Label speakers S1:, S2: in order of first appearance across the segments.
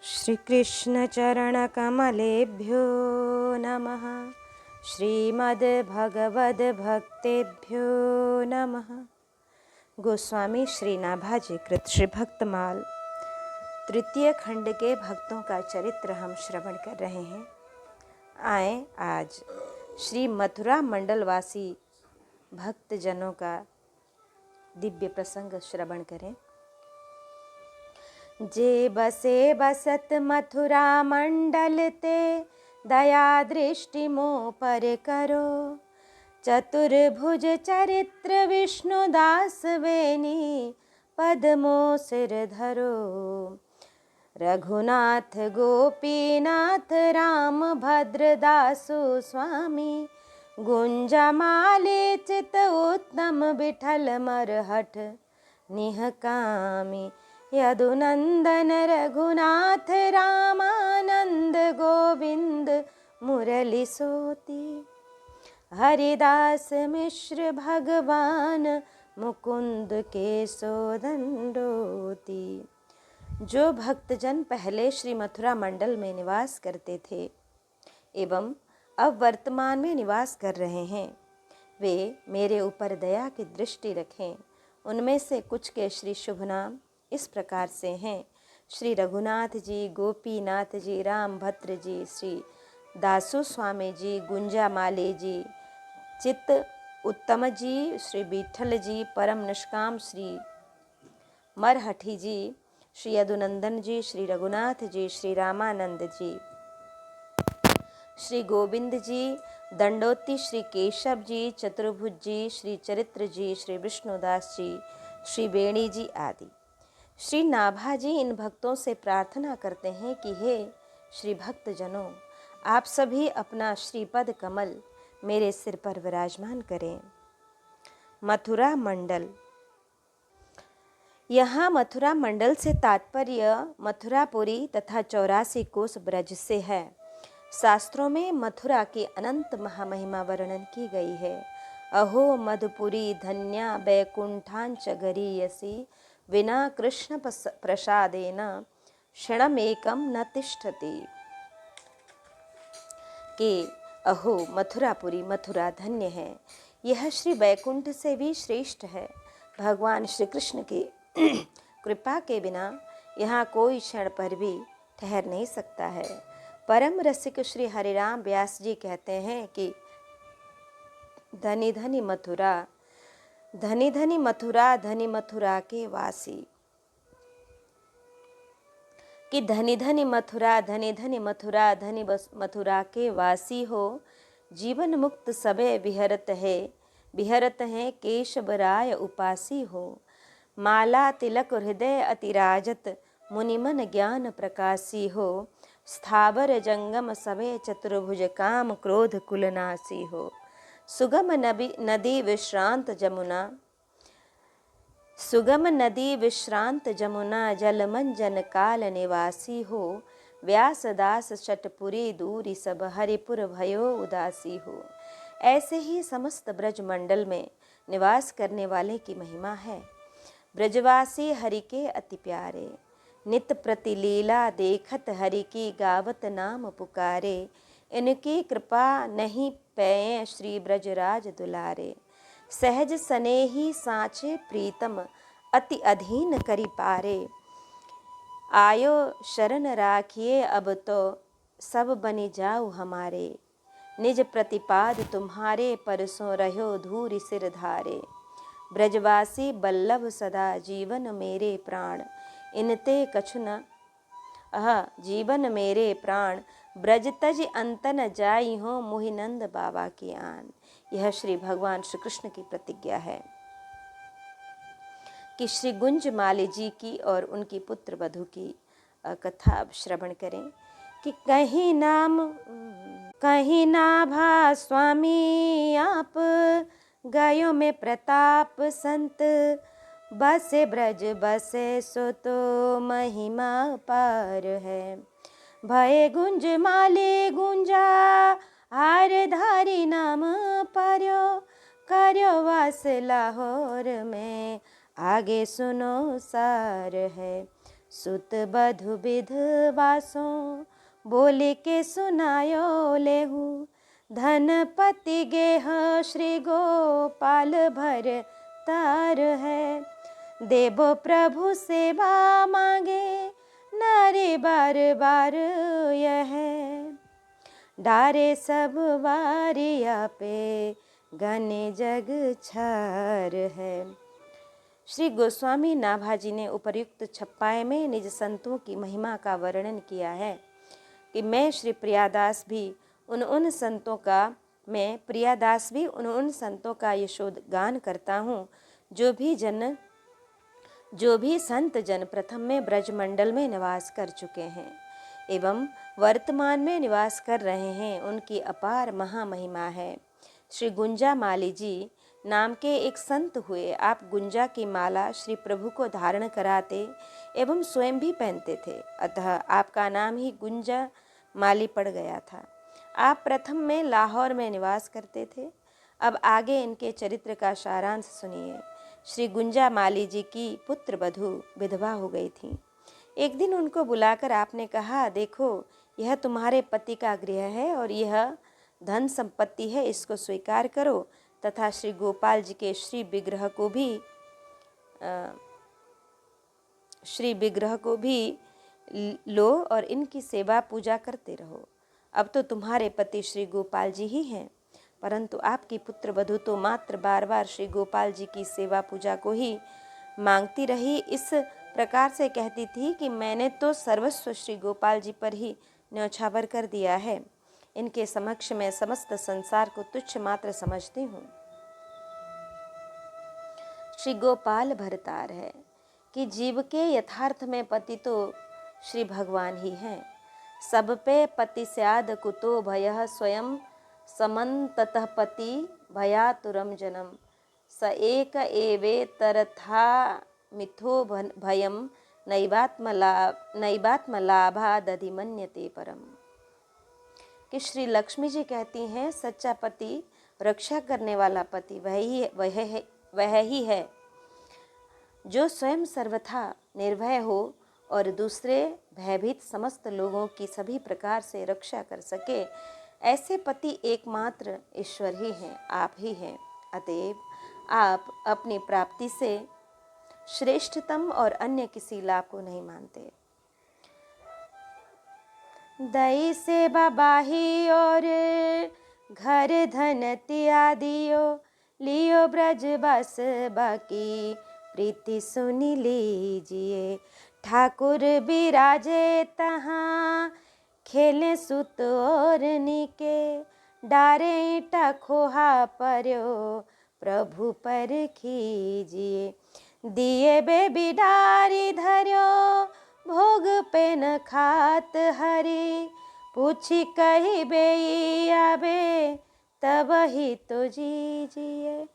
S1: श्रीकृष्णचरणकमलेभ्यो नमः। श्रीमद्भगवद्भक्तेभ्यो नमः। गोस्वामी श्री नाभाजी कृत श्री भक्तमाल तृतीय खंड के भक्तों का चरित्र हम श्रवण कर रहे हैं। आए आज श्री मथुरा मंडलवासी भक्तजनों का दिव्य प्रसंग श्रवण करें। जे बसे बसत मथुरा मंडल ते, दया दृष्टि मोह पर करो। चतुर्भुज चरित्र विष्णुदास वेनी, पद्मो सिर धरो। रघुनाथ गोपीनाथ राम भद्रदासु स्वामी, गुंजमाले चित उत्तम विठल मरहठ निहकामी। यदुनंदन रघुनाथ रामानंद गोविंद मुरली सोती। हरिदास मिश्र भगवान मुकुंद के सोदंडोती। जो भक्तजन पहले श्री मथुरा मंडल में निवास करते थे एवं अब वर्तमान में निवास कर रहे हैं, वे मेरे ऊपर दया की दृष्टि रखें। उनमें से कुछ के श्री शुभ नाम इस प्रकार से हैं। श्री रघुनाथ जी, गोपीनाथ जी, राम भद्र जी, श्री दासु स्वामी जी, गुंजामाले जी, चित्त उत्तम जी, श्री विठल जी, परम निष्काम श्री मरहठी जी, श्री यदुनंदन जी, श्री रघुनाथ जी, श्री रामानंद जी, श्री गोविंद जी, दंडोती श्री केशव जी, चतुर्भुज जी, श्री चरित्र जी, श्री विष्णुदास जी, श्री वेणी जी आदि। श्री नाभाजी इन भक्तों से प्रार्थना करते हैं कि हे श्री भक्तजनों, आप सभी अपना श्रीपद कमल मेरे सिर पर विराजमान करें। मथुरा मंडल। यहाँ मथुरा मंडल से तात्पर्य मथुरापुरी तथा 84 कोस ब्रज से है। शास्त्रों में मथुरा की अनंत महामहिमा वर्णन की गई है। अहो मधुपुरी धन्या वैकुंठांच गरीयसी, विना कृष्ण प्रसादेन क्षणमेकं न तिष्ठति। कि अहो मथुरापुरी, मथुरा धन्य है, यह श्री वैकुंठ से भी श्रेष्ठ है। भगवान श्री कृष्ण की कृपा के बिना यहाँ कोई क्षण पर भी ठहर नहीं सकता है। परम रसिक श्री हरिराम व्यास जी कहते हैं कि धनी धनी मथुरा, धनी धनी मथुरा, धनी मथुरा के वासी। कि धनी धनी मथुरा, धनी धनी मथुरा, धनी मथुरा के वासी हो। जीवन मुक्त सबे बिहरत हैं केशव राय उपासी हो। माला तिलक हृदय अतिराजत, मुनिमन ज्ञान प्रकाशी हो। स्थावर जंगम सबे चतुर्भुज, काम क्रोध कुलनासी हो। सुगम नदी विश्रांत जमुना, सुगम नदी विश्रांत जमुना, जलमंजन काल निवासी हो। व्यासदास चटपुरी दूरी सब, हरिपुर भयो उदासी हो। ऐसे ही समस्त ब्रज मंडल में निवास करने वाले की महिमा है। ब्रजवासी हरि के अति प्यारे, नित प्रति लीला देखत हरि की, गावत नाम पुकारे। इनकी कृपा नहीं पैं श्री ब्रजराज दुलारे। सहज सनेही साँचे प्रीतम, अति अधीन करी पारे। आयो शरण राखिए अब तो, सब बनी जाओ हमारे। निज प्रतिपाद तुम्हारे, परसों रहो धूरि सिर धारे। ब्रजवासी बल्लभ सदा, जीवन मेरे प्राण। इनते कछु न जीवन मेरे प्राण। ब्रज तज अंत न जाई हो, मोहिनंद बाबा की आन। यह श्री भगवान श्री कृष्ण की प्रतिज्ञा है कि श्री गुंजमाली जी की और उनकी पुत्र वधू की कथा अब श्रवण करें। कि कहीं नाभा स्वामी आप, गयो में प्रताप संत। बसे ब्रज बसे सो तो महिमा पार है। भय गुंज माले गुंजा, हार धारी नाम पार्यो। कार्यो वास लाहौर में, आगे सुनो सार है। सुत बधु विधवासों बोले के सुनायो लेहू। धनपति गेह श्री गोपाल भर तार है। देवो प्रभु सेवा मांगे नारी बार बार यह। डारे सब वारिया पे घने जग छार है। श्री गोस्वामी नाभाजी ने उपर्युक्त छप्पाए में निज संतों की महिमा का वर्णन किया है कि मैं श्री प्रियादास भी उन संतों का यशोगान करता हूँ जो भी संत जन प्रथम में ब्रजमंडल में निवास कर चुके हैं एवं वर्तमान में निवास कर रहे हैं। उनकी अपार महामहिमा है। श्री गुंजा माली जी नाम के एक संत हुए। आप गुंजा की माला श्री प्रभु को धारण कराते एवं स्वयं भी पहनते थे, अतः आपका नाम ही गुंजा माली पड़ गया था। आप प्रथम में लाहौर में निवास करते थे। अब आगे इनके चरित्र का सारांश सुनिए। श्री गुंजा माली जी की पुत्र वधू विधवा हो गई थी। एक दिन उनको बुलाकर आपने कहा, देखो यह तुम्हारे पति का गृह है और यह धन संपत्ति है, इसको स्वीकार करो तथा श्री गोपाल जी के श्री विग्रह को भी लो और इनकी सेवा पूजा करते रहो। अब तो तुम्हारे पति श्री गोपाल जी ही हैं, परंतु आपकी पुत्र वधू तो मात्र बार बार श्री गोपाल जी की सेवा पूजा को ही मांगती रही। इस प्रकार से कहती थी कि मैंने तो सर्वस्व श्री गोपाल जी पर ही न्यौछावर कर दिया है। इनके समक्ष मैं समस्त संसार को तुच्छ मात्र समझती हूँ। श्री गोपाल भरतार है कि जीव के यथार्थ में पति तो श्री भगवान ही हैं। सब पे पति स्याद कुतो भयः स्वयं समन्ततः पति भयातुरम जनम। स एक एवेतरथा मिथो भयम नैवात्मलाभादधिमन्यते परम। कि श्री लक्ष्मी जी कहती हैं, सच्चा पति, रक्षा करने वाला पति वह ही है जो स्वयं सर्वथा निर्भय हो और दूसरे भयभीत समस्त लोगों की सभी प्रकार से रक्षा कर सके। ऐसे पति एकमात्र ईश्वर ही हैं, आप ही हैं। अतएव आप अपनी प्राप्ति से श्रेष्ठतम और अन्य किसी लाभ को नहीं मानते। दई से बाबाही और घर धन त्यादियो लियो ब्रज बस बाकी प्रीति सुनी लीजिए। ठाकुर बिराजे तहाँ खेले सुत और निके डारे ईटा खोहा पर्यो प्रभु पर खीजिए। दिए बे बिडारी धर्यो भोग पे न खात हरी पूछी कही बे आबे तब ही तो जीजिए।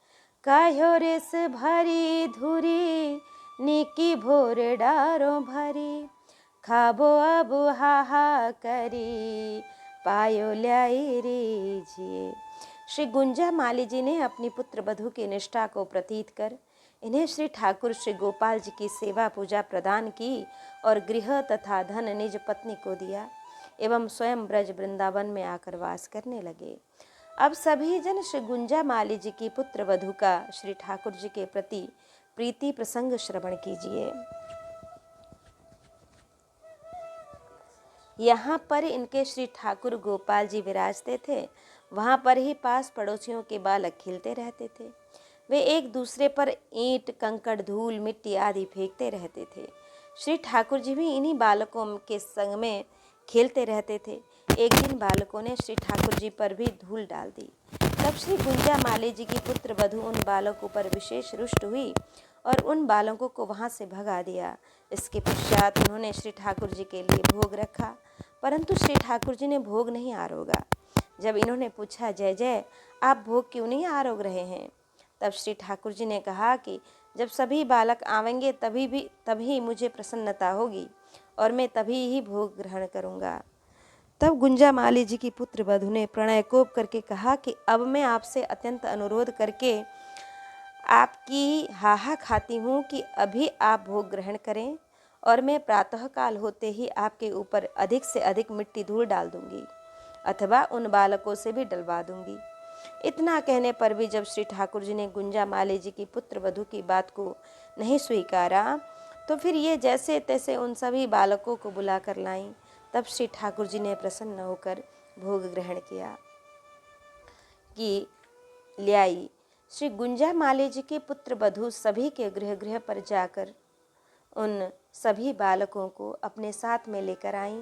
S1: कहो रिस भरी धुरी निकी भोर डारो भरी खाबो अब हाहा करी पायो ल्याई रीजिए। श्री गुंजा माली जी ने अपनी पुत्र वधू की निष्ठा को प्रतीत कर इन्हें श्री ठाकुर श्री गोपाल जी की सेवा पूजा प्रदान की और गृह तथा धन निज पत्नी को दिया एवं स्वयं ब्रज वृंदावन में आकर वास करने लगे। अब सभी जन श्री गुंजा माली जी की पुत्र वधू का श्री ठाकुर जी के प्रति प्रीति प्रसंग श्रवण कीजिए। यहाँ पर इनके श्री ठाकुर गोपाल जी विराजते थे। वहाँ पर ही पास पड़ोसियों के बालक खेलते रहते थे। वे एक दूसरे पर ईंट कंकड़ धूल मिट्टी आदि फेंकते रहते थे। श्री ठाकुर जी भी इन्हीं बालकों के संग में खेलते रहते थे। एक दिन बालकों ने श्री ठाकुर जी पर भी धूल डाल दी। तब श्री गुंजा माली जी की पुत्र वधू उन बालकों पर विशेष रुष्ट हुई और उन बालकों को वहाँ से भगा दिया। इसके पश्चात उन्होंने श्री ठाकुर जी के लिए भोग रखा, परंतु श्री ठाकुर जी ने भोग नहीं आरोगा। जब इन्होंने पूछा, जय जय, आप भोग क्यों नहीं आरोग रहे हैं? तब श्री ठाकुर जी ने कहा कि जब सभी बालक आवेंगे तभी मुझे प्रसन्नता होगी और मैं तभी ही भोग ग्रहण करूँगा। तब गुंजा माली जी की पुत्र वधू ने प्रणय कोप करके कहा कि अब मैं आपसे अत्यंत अनुरोध करके आपकी हाहा खाती हूँ कि अभी आप भोग ग्रहण करें और मैं प्रातःकाल होते ही आपके ऊपर अधिक से अधिक मिट्टी धूल डाल दूंगी अथवा उन बालकों से भी डलवा दूंगी। इतना कहने पर भी जब श्री ठाकुर जी ने गुंजा माली जी की पुत्र वधू की बात को नहीं स्वीकारा तो फिर ये जैसे तैसे उन सभी बालकों को बुला कर लाई। तब श्री ठाकुर जी ने प्रसन्न होकर भोग ग्रहण किया कि ल्याई। श्री गुंजा माली जी के पुत्र वधू सभी के गृह गृह पर जाकर उन सभी बालकों को अपने साथ में लेकर आईं।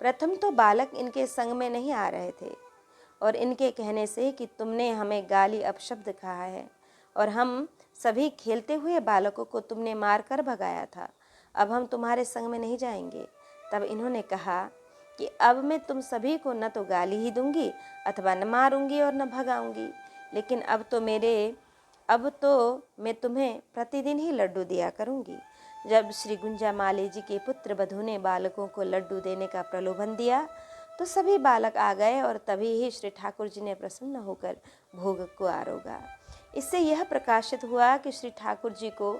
S1: प्रथम तो बालक इनके संग में नहीं आ रहे थे और इनके कहने से कि तुमने हमें गाली अपशब्द कहा है और हम सभी खेलते हुए बालकों को तुमने मार कर भगाया था, अब हम तुम्हारे संग में नहीं जाएंगे। तब इन्होंने कहा कि अब मैं तुम सभी को न तो गाली ही दूंगी अथवा न मारूंगी और न भगाऊंगी, लेकिन अब तो मैं तुम्हें प्रतिदिन ही लड्डू दिया करूंगी। जब श्री गुंजा माली जी के पुत्र वधू ने बालकों को लड्डू देने का प्रलोभन दिया तो सभी बालक आ गए और तभी ही श्री ठाकुर जी ने प्रसन्न होकर भोग को आरोगा। इससे यह प्रकाशित हुआ कि श्री ठाकुर जी को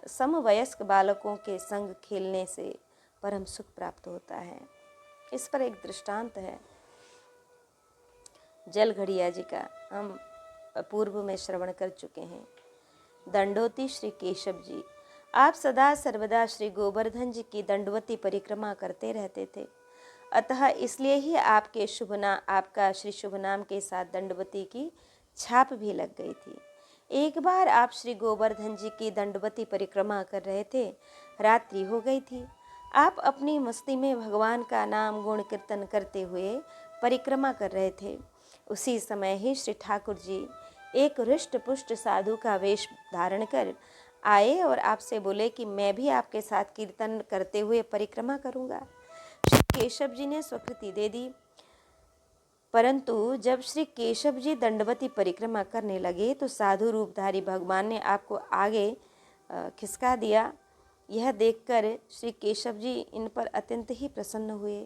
S1: समवयस्क बालकों के संग खेलने से परम सुख प्राप्त होता है। इस पर एक दृष्टांत है जलघड़िया जी का, हम पूर्व में श्रवण कर चुके हैं। दंडोती श्री केशव जी, आप सदा सर्वदा श्री गोवर्धन जी की दंडवती परिक्रमा करते रहते थे, अतः इसलिए ही आपका श्री शुभ नाम के साथ दंडवती की छाप भी लग गई थी। एक बार आप श्री गोवर्धन जी की दंडवती परिक्रमा कर रहे थे, रात्रि हो गई थी। आप अपनी मस्ती में भगवान का नाम गुण कीर्तन करते हुए परिक्रमा कर रहे थे। उसी समय ही श्री ठाकुर जी एक हृष्ट पुष्ट साधु का वेश धारण कर आए और आपसे बोले कि मैं भी आपके साथ कीर्तन करते हुए परिक्रमा करूंगा। श्री केशव जी ने स्वीकृति दे दी, परंतु जब श्री केशव जी दंडवती परिक्रमा करने लगे तो साधु रूपधारी भगवान ने आपको आगे खिसका दिया। यह देखकर श्री केशव जी इन पर अत्यंत ही प्रसन्न हुए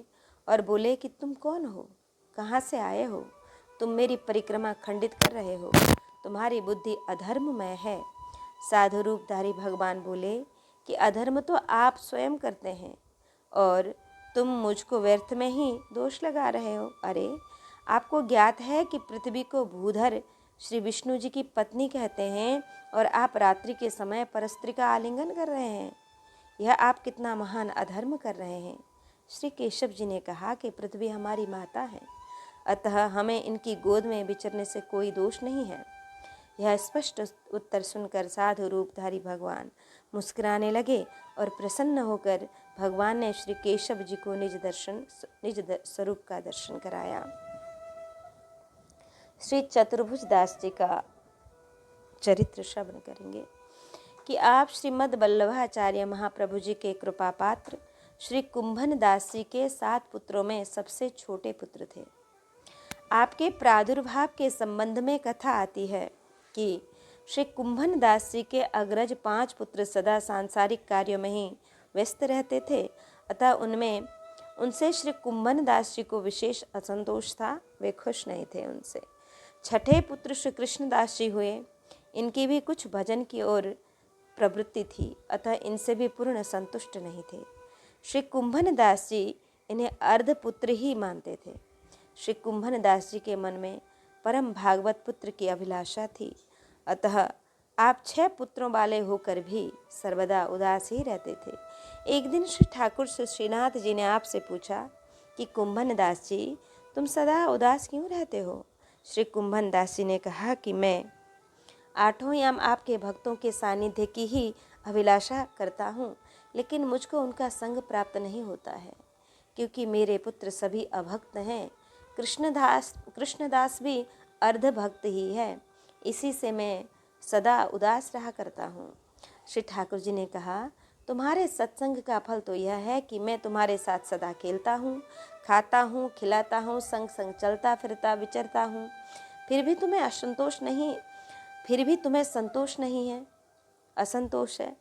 S1: और बोले कि तुम कौन हो, कहाँ से आए हो, तुम मेरी परिक्रमा खंडित कर रहे हो, तुम्हारी बुद्धि अधर्ममय है। साधु रूपधारी भगवान बोले कि अधर्म तो आप स्वयं करते हैं और तुम मुझको व्यर्थ में ही दोष लगा रहे हो। अरे, आपको ज्ञात है कि पृथ्वी को भूधर श्री विष्णु जी की पत्नी कहते हैं और आप रात्रि के समय परस्त्री का आलिंगन कर रहे हैं, यह आप कितना महान अधर्म कर रहे हैं। श्री केशव जी ने कहा कि पृथ्वी हमारी माता है, अतः हमें इनकी गोद में विचरने से कोई दोष नहीं है। यह स्पष्ट उत्तर सुनकर साधु रूपधारी भगवान मुस्कुराने लगे और प्रसन्न होकर भगवान ने श्री केशव जी को निज स्वरूप का दर्शन कराया। श्री चतुर्भुज दास जी का चरित्र श्रवण करेंगे कि आप श्रीमद् वल्लभाचार्य महाप्रभु जी के कृपा पात्र श्री कुंभन दास जी के 7 पुत्रों में सबसे छोटे पुत्र थे। आपके प्रादुर्भाव के संबंध में कथा आती है कि श्री कुंभन दास जी के अग्रज 5 पुत्र सदा सांसारिक कार्यों में ही व्यस्त रहते थे, अतः उनसे श्री कुंभन दास जी को विशेष असंतोष था, वे खुश नहीं थे उनसे। छठे पुत्र श्री कृष्णदास जी हुए, इनकी भी कुछ भजन की ओर प्रवृत्ति थी, अतः इनसे भी पूर्ण संतुष्ट नहीं थे। श्री कुंभन दास जी इन्हें अर्धपुत्र ही मानते थे। श्री कुंभन दास जी के मन में परम भागवत पुत्र की अभिलाषा थी, अतः आप 6 पुत्रों वाले होकर भी सर्वदा उदास ही रहते थे। एक दिन श्री ठाकुर श्रीनाथ जी ने आपसे पूछा कि कुंभन दास जी, तुम सदा उदास क्यों रहते हो? श्री कुंभन दास जी ने कहा कि मैं 8वें याम आपके भक्तों के सानिध्य की ही अभिलाषा करता हूँ, लेकिन मुझको उनका संग प्राप्त नहीं होता है, क्योंकि मेरे पुत्र सभी अभक्त हैं। कृष्णदास भी अर्धभक्त ही है, इसी से मैं सदा उदास रहा करता हूँ। श्री ठाकुर जी ने कहा, तुम्हारे सत्संग का फल तो यह है कि मैं तुम्हारे साथ सदा खेलता हूँ, खाता हूँ, खिलाता हूँ, संग संग चलता फिरता विचरता हूँ, फिर भी तुम्हें संतोष नहीं है, असंतोष है,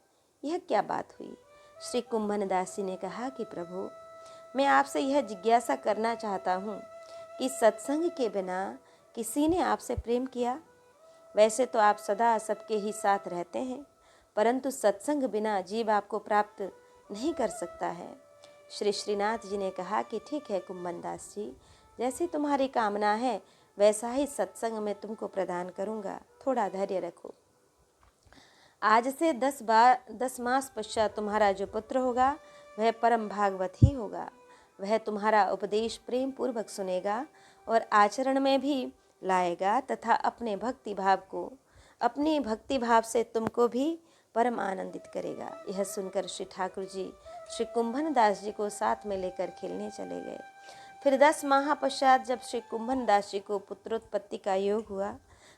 S1: यह क्या बात हुई? श्री कुंभन दास जी ने कहा कि प्रभु, मैं आपसे यह जिज्ञासा करना चाहता हूँ कि सत्संग के बिना किसी ने आपसे प्रेम किया? वैसे तो आप सदा सबके ही साथ रहते हैं, परंतु सत्संग बिना जीव आपको प्राप्त नहीं कर सकता है। श्री श्रीनाथ जी ने कहा कि ठीक है कुम्भन दास जी, जैसी तुम्हारी कामना है वैसा ही सत्संग में तुमको प्रदान करूँगा, थोड़ा धैर्य रखो। आज से 10 मास पश्चात तुम्हारा जो पुत्र होगा वह परम भागवत ही होगा। वह तुम्हारा उपदेश प्रेम पूर्वक सुनेगा और आचरण में भी लाएगा तथा अपने भक्ति भाव से तुमको भी परम आनंदित करेगा। यह सुनकर श्री ठाकुर जी श्री कुंभन दास जी को साथ में लेकर खेलने चले गए। फिर 10 माह पश्चात जब श्री कुंभन दास जी को पुत्रोत्पत्ति का योग हुआ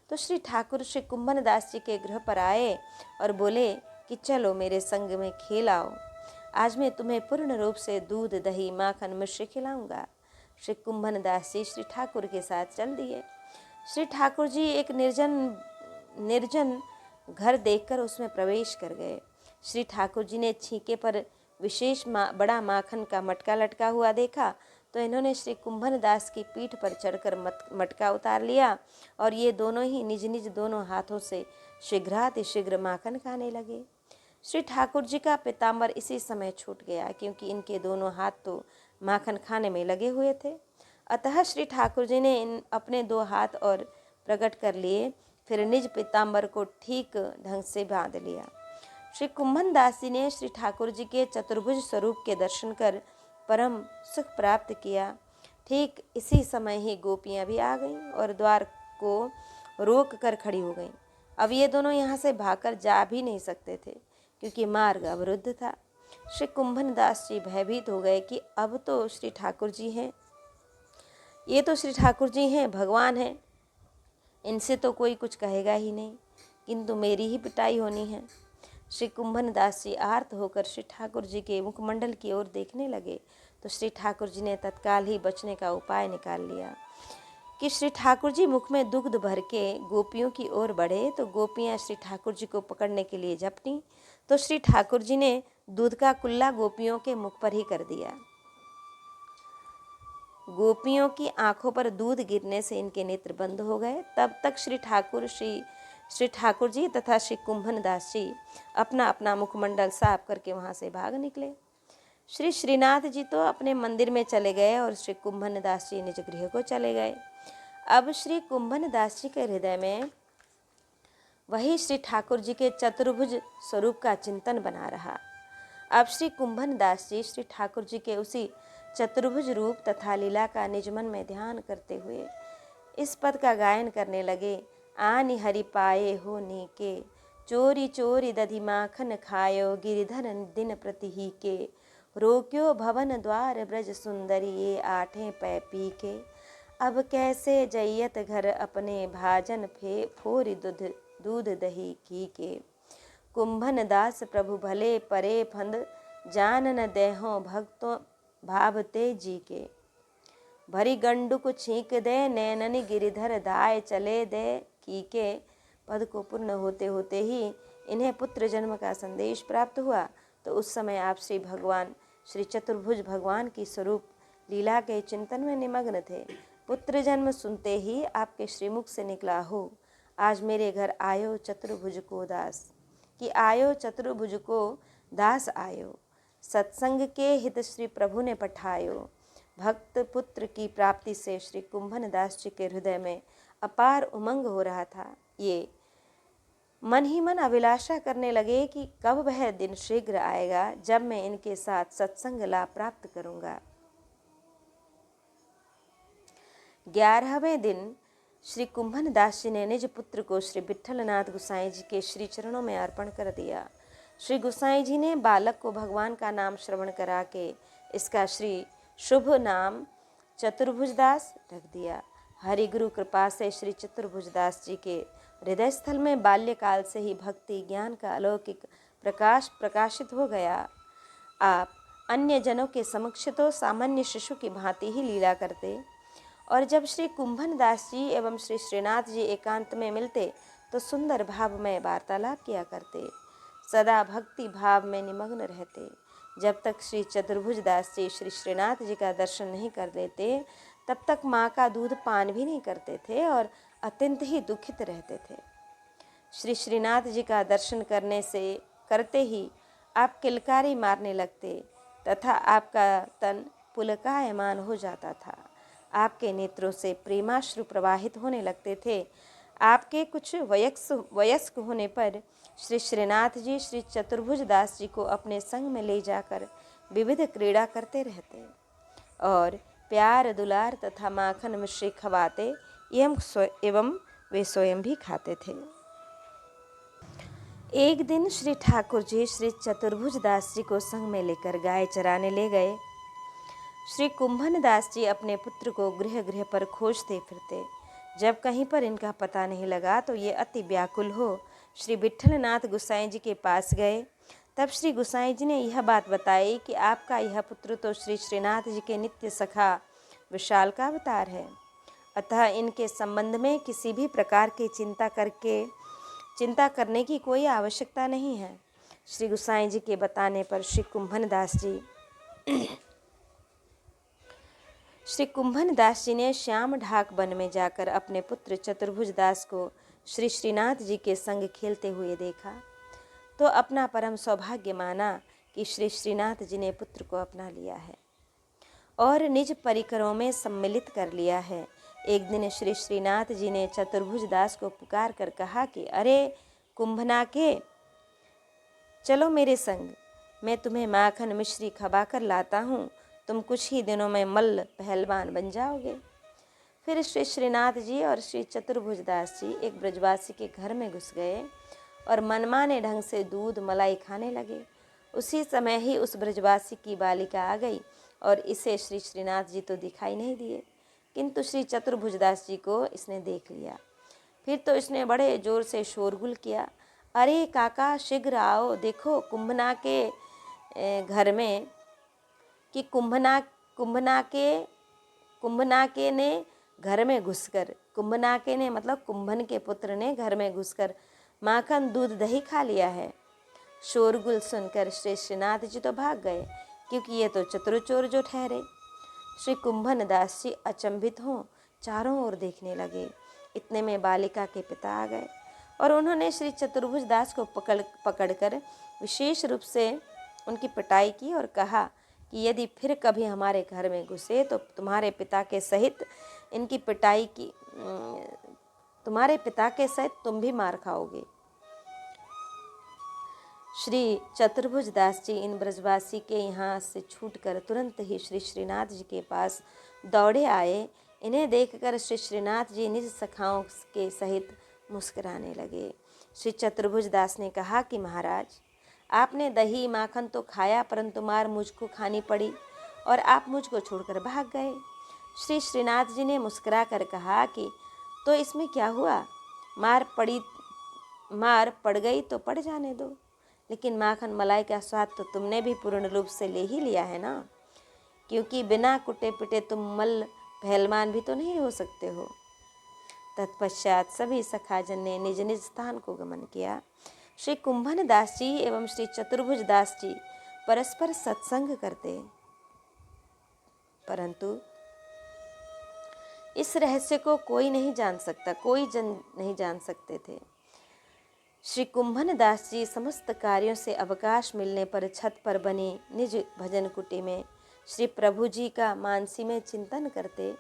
S1: तो श्री ठाकुर श्री कुंभन दास जी के गृह पर आए और बोले कि चलो मेरे संग में खेल आओ, आज मैं तुम्हें पूर्ण रूप से दूध दही माखन मिश्री खिलाऊंगा। श्री कुंभन दास जी श्री ठाकुर के साथ चल दिए। श्री ठाकुर जी एक निर्जन घर देखकर उसमें प्रवेश कर गए। श्री ठाकुर जी ने छीके पर विशेष बड़ा माखन का मटका लटका हुआ देखा तो इन्होंने श्री कुंभन दास की पीठ पर चढ़कर मटका उतार लिया और ये दोनों ही निज निज दोनों हाथों से शीघ्रातिशीघ्र माखन खाने लगे। श्री ठाकुर जी का पीताम्बर इसी समय छूट गया क्योंकि इनके दोनों हाथ तो माखन खाने में लगे हुए थे। अतः श्री ठाकुर जी ने अपने 2 हाथ और प्रकट कर लिए, फिर निज पीताम्बर को ठीक ढंग से बांध लिया। श्री कुंभन दास जी ने श्री ठाकुर जी के चतुर्भुज स्वरूप के दर्शन कर परम सुख प्राप्त किया। ठीक इसी समय ही गोपियां भी आ गईं और द्वार को रोक कर खड़ी हो गईं। अब ये दोनों यहाँ से भागकर जा भी नहीं सकते थे क्योंकि मार्ग अवरुद्ध था। श्री कुंभन दास जी भयभीत हो गए कि अब तो श्री ठाकुर जी हैं, ये तो श्री ठाकुर जी हैं, भगवान हैं, इनसे तो कोई कुछ कहेगा ही नहीं, किंतु मेरी ही पिटाई होनी है। श्री कुंभन दास जी आर्त होकर श्री ठाकुर जी के मुखमंडल की ओर देखने लगे तो श्री ठाकुर जी ने तत्काल ही बचने का उपाय निकाल लिया कि श्री ठाकुर जी मुख में दुग्ध भर के गोपियों की ओर बढ़े तो गोपियां श्री ठाकुर जी को पकड़ने के लिए झपटी तो श्री ठाकुर जी ने दूध का कुल्ला गोपियों के मुख पर ही कर दिया। गोपियों की आंखों पर दूध गिरने से इनके नेत्र बंद हो गए। तब तक श्री ठाकुर जी तथा श्री कुंभन दास जी अपना अपना मुखमंडल साफ करके वहाँ से भाग निकले। श्री श्रीनाथ जी तो अपने मंदिर में चले गए और श्री कुंभन दास जी निज गृह को चले गए। अब श्री कुंभन दास जी के हृदय में वही श्री ठाकुर जी के चतुर्भुज स्वरूप का चिंतन बना रहा। अब श्री कुंभन दास जी श्री ठाकुर जी के उसी चतुर्भुज रूप तथा लीला का निज मन में ध्यान करते हुए इस पद का गायन करने लगे। आनि हरि पाए हो नीके, चोरी चोरी दधि माखन खायो, गिरिधर दिन प्रति ही के, रोक्यो भवन द्वार ब्रज सुंदरी ये 8 पै पी के, अब कैसे जइयत घर अपने भाजन फोरी दूध दही घी के, कुंभन दास प्रभु भले परे फंद, जान न देहो भक्तों भावते जी के, भरी गंडुक छींक दे नैननी गिरिधर धाय चले दे की के। पद को पूर्ण होते होते ही इन्हें पुत्र जन्म का संदेश प्राप्त हुआ तो उस समय आप श्री चतुर्भुज भगवान की स्वरूप लीला के चिंतन में निमग्न थे। पुत्र जन्म सुनते ही आपके श्रीमुख से निकला हो, आज मेरे घर आयो चतुर्भुज को दास, कि आयो चतुर्भुज को दास आयो, सत्संग के हित श्री प्रभु ने पठायो। भक्त पुत्र की प्राप्ति से श्री कुंभन दास जी के हृदय में अपार उमंग हो रहा था। ये मन ही मन अभिलाषा करने लगे कि कब वह दिन शीघ्र आएगा जब मैं इनके साथ सत्संग लाभ प्राप्त करूंगा। 11वें दिन श्री कुंभन दास जी ने निज पुत्र को श्री विट्ठलनाथ गोसाई जी के श्री चरणों में अर्पण कर दिया। श्री गोसाई जी ने बालक को भगवान का नाम श्रवण करा के इसका श्री शुभ नाम चतुर्भुजदास रख दिया। हरि गुरु कृपा से श्री चतुर्भुजदास जी के हृदय स्थल में बाल्यकाल से ही भक्ति ज्ञान का अलौकिक प्रकाश प्रकाशित हो गया। आप अन्य जनों के समक्ष तो सामान्य शिशु की भांति ही लीला करते और जब श्री कुंभन दास जी एवं श्री श्रीनाथ जी एकांत में मिलते तो सुंदर भाव में वार्तालाप किया करते, सदा भक्ति भाव में निमग्न रहते। जब तक श्री चतुर्भुज दास जी श्री श्रीनाथ जी का दर्शन नहीं कर लेते तब तक माँ का दूध पान भी नहीं करते थे और अत्यंत ही दुखित रहते थे। श्री श्रीनाथ जी का दर्शन करते ही आप किलकारी मारने लगते तथा आपका तन पुलकायमान हो जाता था। आपके नेत्रों से प्रेमाश्रु प्रवाहित होने लगते थे। आपके कुछ वयस्क होने पर श्री श्रीनाथ जी श्री चतुर्भुज दास जी को अपने संग में ले जाकर विविध क्रीड़ा करते रहते और प्यार दुलार तथा माखन मिश्री खवाते एवं वे स्वयं भी खाते थे। एक दिन श्री ठाकुर जी श्री चतुर्भुज दास जी को संग में लेकर गाय चराने ले गए। श्री कुंभन दास जी अपने पुत्र को गृह गृह पर खोजते फिरते। जब कहीं पर इनका पता नहीं लगा तो ये अति व्याकुल हो श्री विट्ठलनाथ गोसाई जी के पास गए। तब श्री गोसाई जी ने यह बात बताई कि आपका यह पुत्र तो श्री श्रीनाथ जी के नित्य सखा विशाल का अवतार है, अतः इनके संबंध में किसी भी प्रकार की चिंता करने की कोई आवश्यकता नहीं है। श्री गोसाई जी के बताने पर श्री कुंभन दास जी ने श्याम ढाक वन में जाकर अपने पुत्र चतुर्भुज दास को श्री श्रीनाथ जी के संग खेलते हुए देखा तो अपना परम सौभाग्य माना कि श्री श्रीनाथ जी ने पुत्र को अपना लिया है और निज परिकरों में सम्मिलित कर लिया है। एक दिन श्री श्रीनाथ जी ने चतुर्भुज दास को पुकार कर कहा कि अरे कुंभनाके, चलो मेरे संग, मैं तुम्हें माखन मिश्री खवाकर लाता हूँ, तुम कुछ ही दिनों में मल्ल पहलवान बन जाओगे। फिर श्री श्रीनाथ जी और श्री चतुर्भुज दास जी एक ब्रजवासी के घर में घुस गए और मनमाने ढंग से दूध मलाई खाने लगे। उसी समय ही उस ब्रजवासी की बालिका आ गई और इसे श्री श्रीनाथ जी तो दिखाई नहीं दिए, किंतु श्री चतुर्भुज दास जी को इसने देख लिया। फिर तो इसने बड़े जोर से शोरगुल किया, अरे काका शीघ्र आओ, देखो कुंभना के घर में कि कुंभनाके ने घर में घुसकर, कुंभनाके ने मतलब कुंभन के पुत्र ने घर में घुसकर माखन दूध दही खा लिया है। शोरगुल सुनकर श्री श्रीनाथ जी तो भाग गए, क्योंकि ये तो चतुरचोर जो ठहरे। श्री कुंभन दास जी अचंभित हों चारों ओर देखने लगे। इतने में बालिका के पिता आ गए और उन्होंने श्री चतुर्भुज दास को पकड़कर विशेष रूप से उनकी पिटाई की और कहा कि यदि फिर कभी हमारे घर में घुसे तो तुम्हारे पिता के सहित तुम भी मार खाओगे। श्री चतुर्भुज दास जी इन ब्रजवासी के यहाँ से छूटकर तुरंत ही श्री श्रीनाथ जी के पास दौड़े आए। इन्हें देखकर श्री श्रीनाथ जी निज सखाओं के सहित मुस्कुराने लगे। श्री चतुर्भुज दास ने कहा कि महाराज, आपने दही माखन तो खाया, परंतु मार मुझको खानी पड़ी और आप मुझको छोड़कर भाग गए। श्री श्रीनाथ जी ने मुस्कुरा कर कहा कि तो इसमें क्या हुआ, मार पड़ गई तो पड़ जाने दो, लेकिन माखन मलाई का स्वाद तो तुमने भी पूर्ण रूप से ले ही लिया है ना, क्योंकि बिना कुटे पिटे तुम मल्ल पहलवान भी तो नहीं हो सकते हो। तत्पश्चात सभी सखाजन ने निज निज स्थान को गमन किया। श्री कुंभन दास जी एवं श्री चतुर्भुज दास जी परस्पर सत्संग करते, परंतु इस रहस्य को कोई जन नहीं जान सकते थे। श्री कुंभन दास जी समस्त कार्यों से अवकाश मिलने पर छत पर बनी निज भजन कुटी में श्री प्रभु जी का मानसी में चिंतन करते।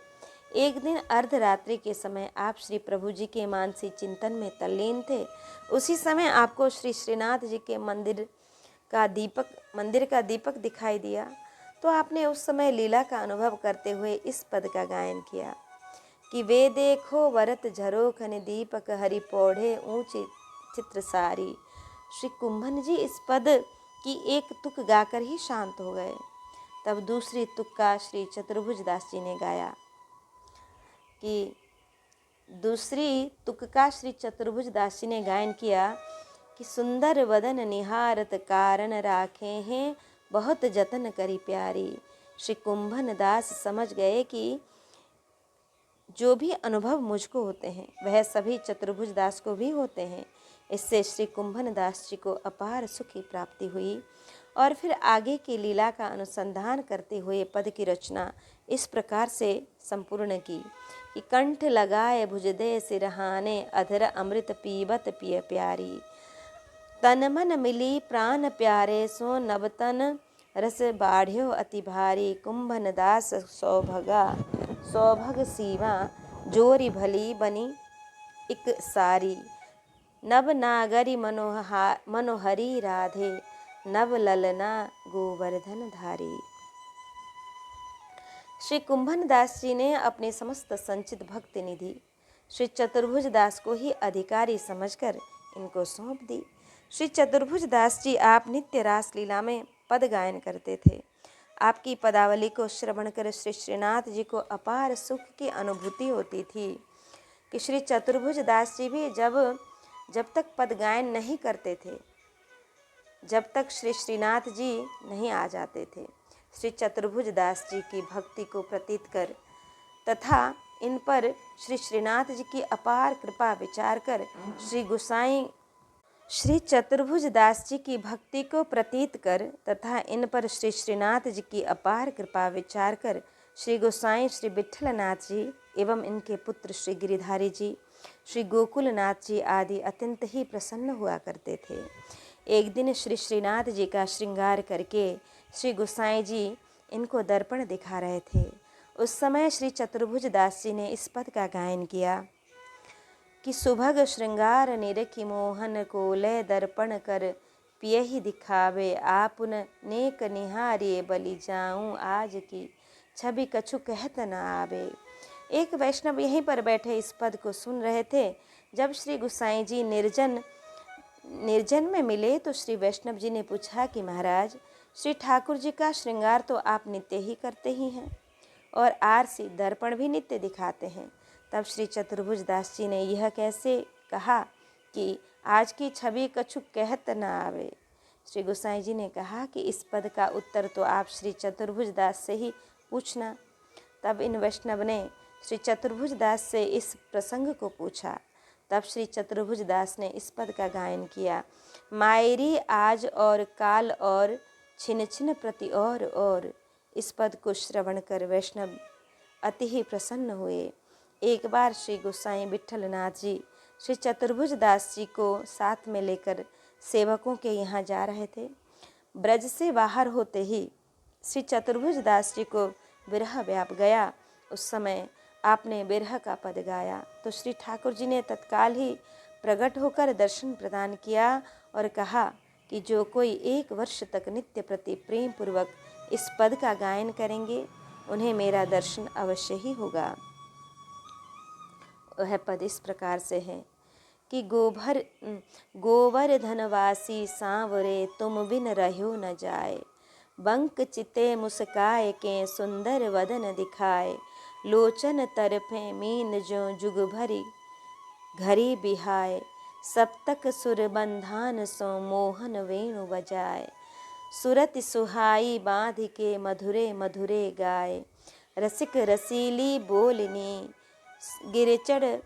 S1: एक दिन अर्धरात्रि के समय आप श्री प्रभु जी के मानसी चिंतन में तल्लीन थे। उसी समय आपको श्री श्रीनाथ जी के मंदिर का दीपक दिखाई दिया, तो आपने उस समय लीला का अनुभव करते हुए इस पद का गायन किया कि वे देखो वरत झरोखन दीपक हरि पौढ़े ऊंचे चित्र सारी। श्री कुंभन जी इस पद की एक तुक गाकर ही शांत हो गए। तब दूसरी तुक का श्री चतुर्भुज दास जी ने गाया गायन किया कि सुंदर वदन निहारत कारण राखे हैं बहुत जतन करी प्यारी। श्री कुंभन दास समझ गए कि जो भी अनुभव मुझको होते हैं वह सभी चतुर्भुज दास को भी होते हैं। इससे श्री कुंभन दास जी को अपार सुख की प्राप्ति हुई और फिर आगे की लीला का अनुसंधान करते हुए पद की रचना इस प्रकार से संपूर्ण की कि कंठ लगाए भुजदे सिरहाने, अधर अमृत पीबत पिय प्यारी। तन मन मिली प्राण प्यारे, सो नवतन रस बाढ़्यो अति भारी। कुंभन दास सौभग सीमा, जोरी भली बनी इक सारी। नव नागरी मनोहरी राधे, नव ललना गोवर्धन धारी। श्री कुंभन दास जी ने अपनी समस्त संचित भक्ति निधि श्री चतुर्भुज दास को ही अधिकारी समझकर इनको सौंप दी। श्री चतुर्भुज दास जी आप नित्य रास लीला में पद गायन करते थे। आपकी पदावली को श्रवण कर श्री श्रीनाथ जी को अपार सुख की अनुभूति होती थी कि श्री चतुर्भुज दास जी भी जब तक पद गायन नहीं करते थे, जब तक श्री श्रीनाथ जी नहीं आ जाते थे, श्री चतुर्भुज दास जी की भक्ति को प्रतीत कर तथा इन पर श्री श्रीनाथ जी की अपार कृपा विचार कर श्री चतुर्भुज दास जी की भक्ति को प्रतीत कर तथा इन पर श्री श्रीनाथ जी की अपार कृपा विचार कर श्री गोसाई श्री विट्ठलनाथ जी एवं इनके पुत्र श्री गिरिधारी जी, श्री गोकुलनाथ जी आदि अत्यंत ही प्रसन्न हुआ करते थे। एक दिन श्री श्रीनाथ जी का श्रृंगार करके श्री गोसाई जी इनको दर्पण दिखा रहे थे। उस समय श्री चतुर्भुज दास जी ने इस पद का गायन किया कि सुभग श्रृंगार निरखि मोहन को ले दर्पण कर, पियहि दिखावे आपुन नेक निहारिये बलि जाऊं आज की छवि कछु कहत न आवे। एक वैष्णव यहीं पर बैठे इस पद को सुन रहे थे। जब श्री गोसाई जी निर्जन में मिले तो श्री वैष्णव जी ने पूछा कि महाराज, श्री ठाकुर जी का श्रृंगार तो आप नित्य ही करते ही हैं और आरसी दर्पण भी नित्य दिखाते हैं। तब श्री चतुर्भुज दास जी ने यह कैसे कहा कि आज की छवि कछु कहत न आवे। श्री गोसाई जी ने कहा कि इस पद का उत्तर तो आप श्री चतुर्भुज दास से ही पूछना। तब इन वैष्णव ने श्री चतुर्भुज दास से इस प्रसंग को पूछा। तब श्री चतुर्भुज दास ने इस पद का गायन किया। मायरी आज और काल और छिन छिन प्रति और। इस पद को श्रवण कर वैष्णव अति ही प्रसन्न हुए। एक बार श्री गोसाई विट्ठलनाथ जी श्री चतुर्भुज दास जी को साथ में लेकर सेवकों के यहाँ जा रहे थे। ब्रज से बाहर होते ही श्री चतुर्भुज दास जी को विरह व्याप गया। उस समय आपने विरह का पद गाया तो श्री ठाकुर जी ने तत्काल ही प्रकट होकर दर्शन प्रदान किया और कहा कि जो कोई 1 वर्ष तक नित्य प्रति प्रेम पूर्वक इस पद का गायन करेंगे उन्हें मेरा दर्शन अवश्य ही होगा। वह पद इस प्रकार से है कि गोवर धनवासी सांवरे, तुम बिन रह्यो न जाए। बंक चिते मुस्काए के सुंदर वदन दिखाए, लोचन तरफे मीन जो जुग भरी घरी बिहाए। सप्तक सुर बंधान सो मोहन वेणु बजाए, सुरति सुहाई बांध के मधुरे मधुरे गाए। रसिक रसीली बोलनी गिरिचढ़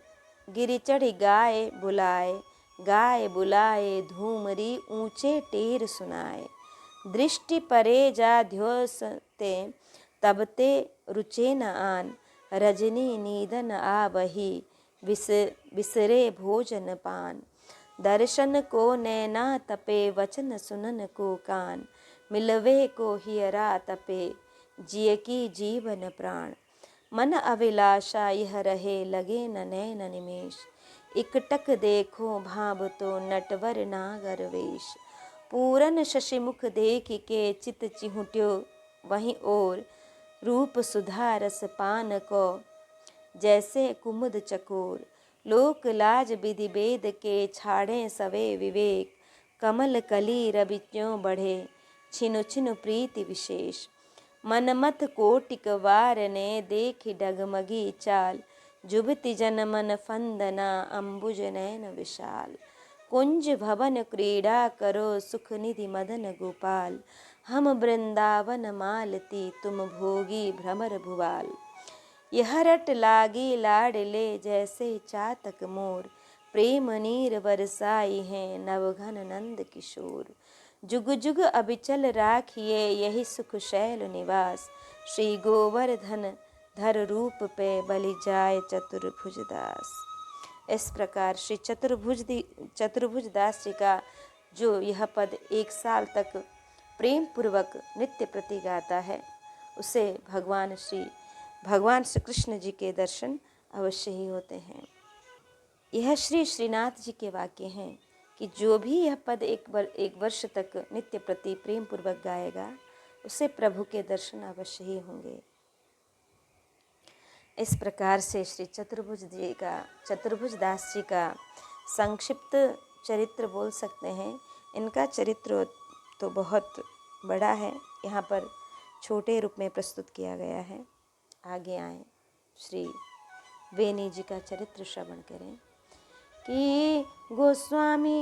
S1: गाए बुलाए धूमरी ऊंचे टेर सुनाए। दृष्टि परे जा ध्योसते तबते रुचे न आन, रजनी नीदन आवही बिसरे भोजन पान। दर्शन को नैना तपे वचन सुनन को कान, मिलवे को हियरा तपे जिय की जीवन प्राण। मन अभिलाषा यह रहे लगे न नैन निमेष, इकटक देखो भाव तो नटवर नागर वेश। पूरन शशिमुख देख के चित चिहुट्यो वहीं और, रूप सुधा रस पान को जैसे कुमुद चकोर। लोक लाज विधि वेद के छाड़े सवे विवेक, कमल कली रवि त्यों बढ़े छिनु छिनु प्रीति विशेष। मनमथ कोटिक वार ने देखी डगमगी चाल, जुबति जन मन फंदना अम्बुज नैन विशाल। कुंज भवन क्रीड़ा करो सुख निधि मदन गोपाल, हम वृंदावन मालती तुम भोगी भ्रमर भुवाल। यह रट लागी लाडले जैसे चातक मोर, प्रेम नीर बरसाई हैं नवघन नंद किशोर। जुग जुग अबिचल राखिए यही सुख शैल निवास, श्री गोवर्धन धर रूप पे बलि जाय चतुर्भुज दास। इस प्रकार श्री चतुर्भुज दास जी का जो यह पद 1 साल तक प्रेम पूर्वक नित्य प्रति गाता है, उसे भगवान श्री कृष्ण जी के दर्शन अवश्य ही होते हैं। यह श्री श्रीनाथ जी के वाक्य हैं कि जो भी यह पद एक वर्ष तक नित्य प्रति प्रेम पूर्वक गाएगा, उसे प्रभु के दर्शन अवश्य ही होंगे। इस प्रकार से श्री चतुर्भुज दास जी का संक्षिप्त चरित्र बोल सकते हैं। इनका चरित्र तो बहुत बड़ा है, यहाँ पर छोटे रूप में प्रस्तुत किया गया है। आगे आए श्री बेनी जी का चरित्र श्रवण करें कि गोस्वामी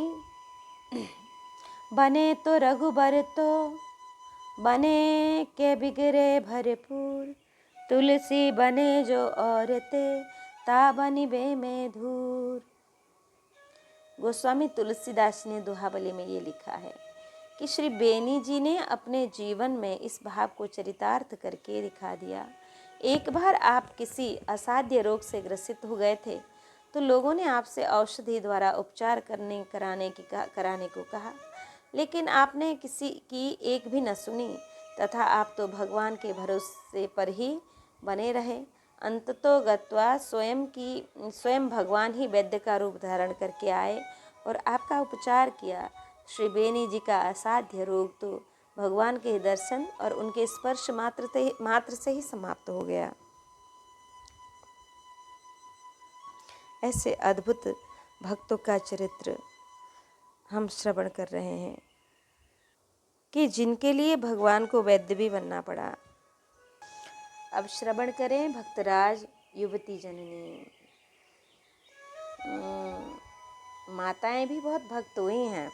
S1: बने तो रघुबर तो बने के बिगड़े भरपूर, तुलसी बने जो औरतें ता बनी बे में धूर। गोस्वामी तुलसीदास ने दोहावली में ये लिखा है कि श्री बेनी जी ने अपने जीवन में इस भाव को चरितार्थ करके दिखा दिया। एक बार आप किसी असाध्य रोग से ग्रसित हो गए थे, तो लोगों ने आपसे औषधि द्वारा उपचार कराने को कहा, लेकिन आपने किसी की एक भी न सुनी तथा आप तो भगवान के भरोसे पर ही बने रहे। अंततो गत्वा स्वयं भगवान ही वैद्य का रूप धारण करके आए और आपका उपचार किया। श्री बेनी जी का असाध्य रोग तो भगवान के दर्शन और उनके स्पर्श मात्र से ही समाप्त हो गया। ऐसे अद्भुत भक्तों का चरित्र हम श्रवण कर रहे हैं कि जिनके लिए भगवान को वैद्य भी बनना पड़ा। अब श्रवण करें भक्तराज युवती जननी। माताएं भी बहुत भक्त हुई हैं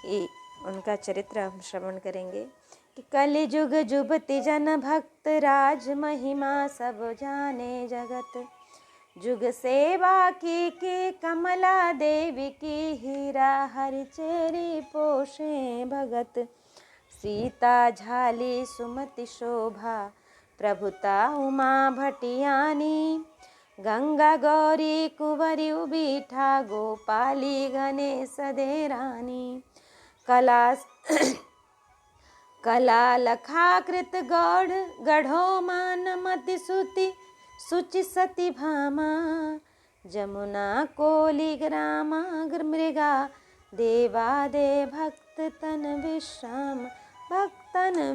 S1: कि उनका चरित्र हम श्रवण करेंगे कि कलि जुग जुबति जन भक्त राज महिमा सब जाने जगत, जुग सेवा की कमला देवी की हीरा हर चेरी पोषे भगत, सीता झाली सुमति शोभा प्रभुता उमा भटियानी, गंगा गौरी कुंवरी उबीठा गोपाली गणेश दे रानी, कला लखाकृत गढ़ो मान मति सुचि सती भामा, जमुना कोली ग्रामा मृगा देवा दे भक्तन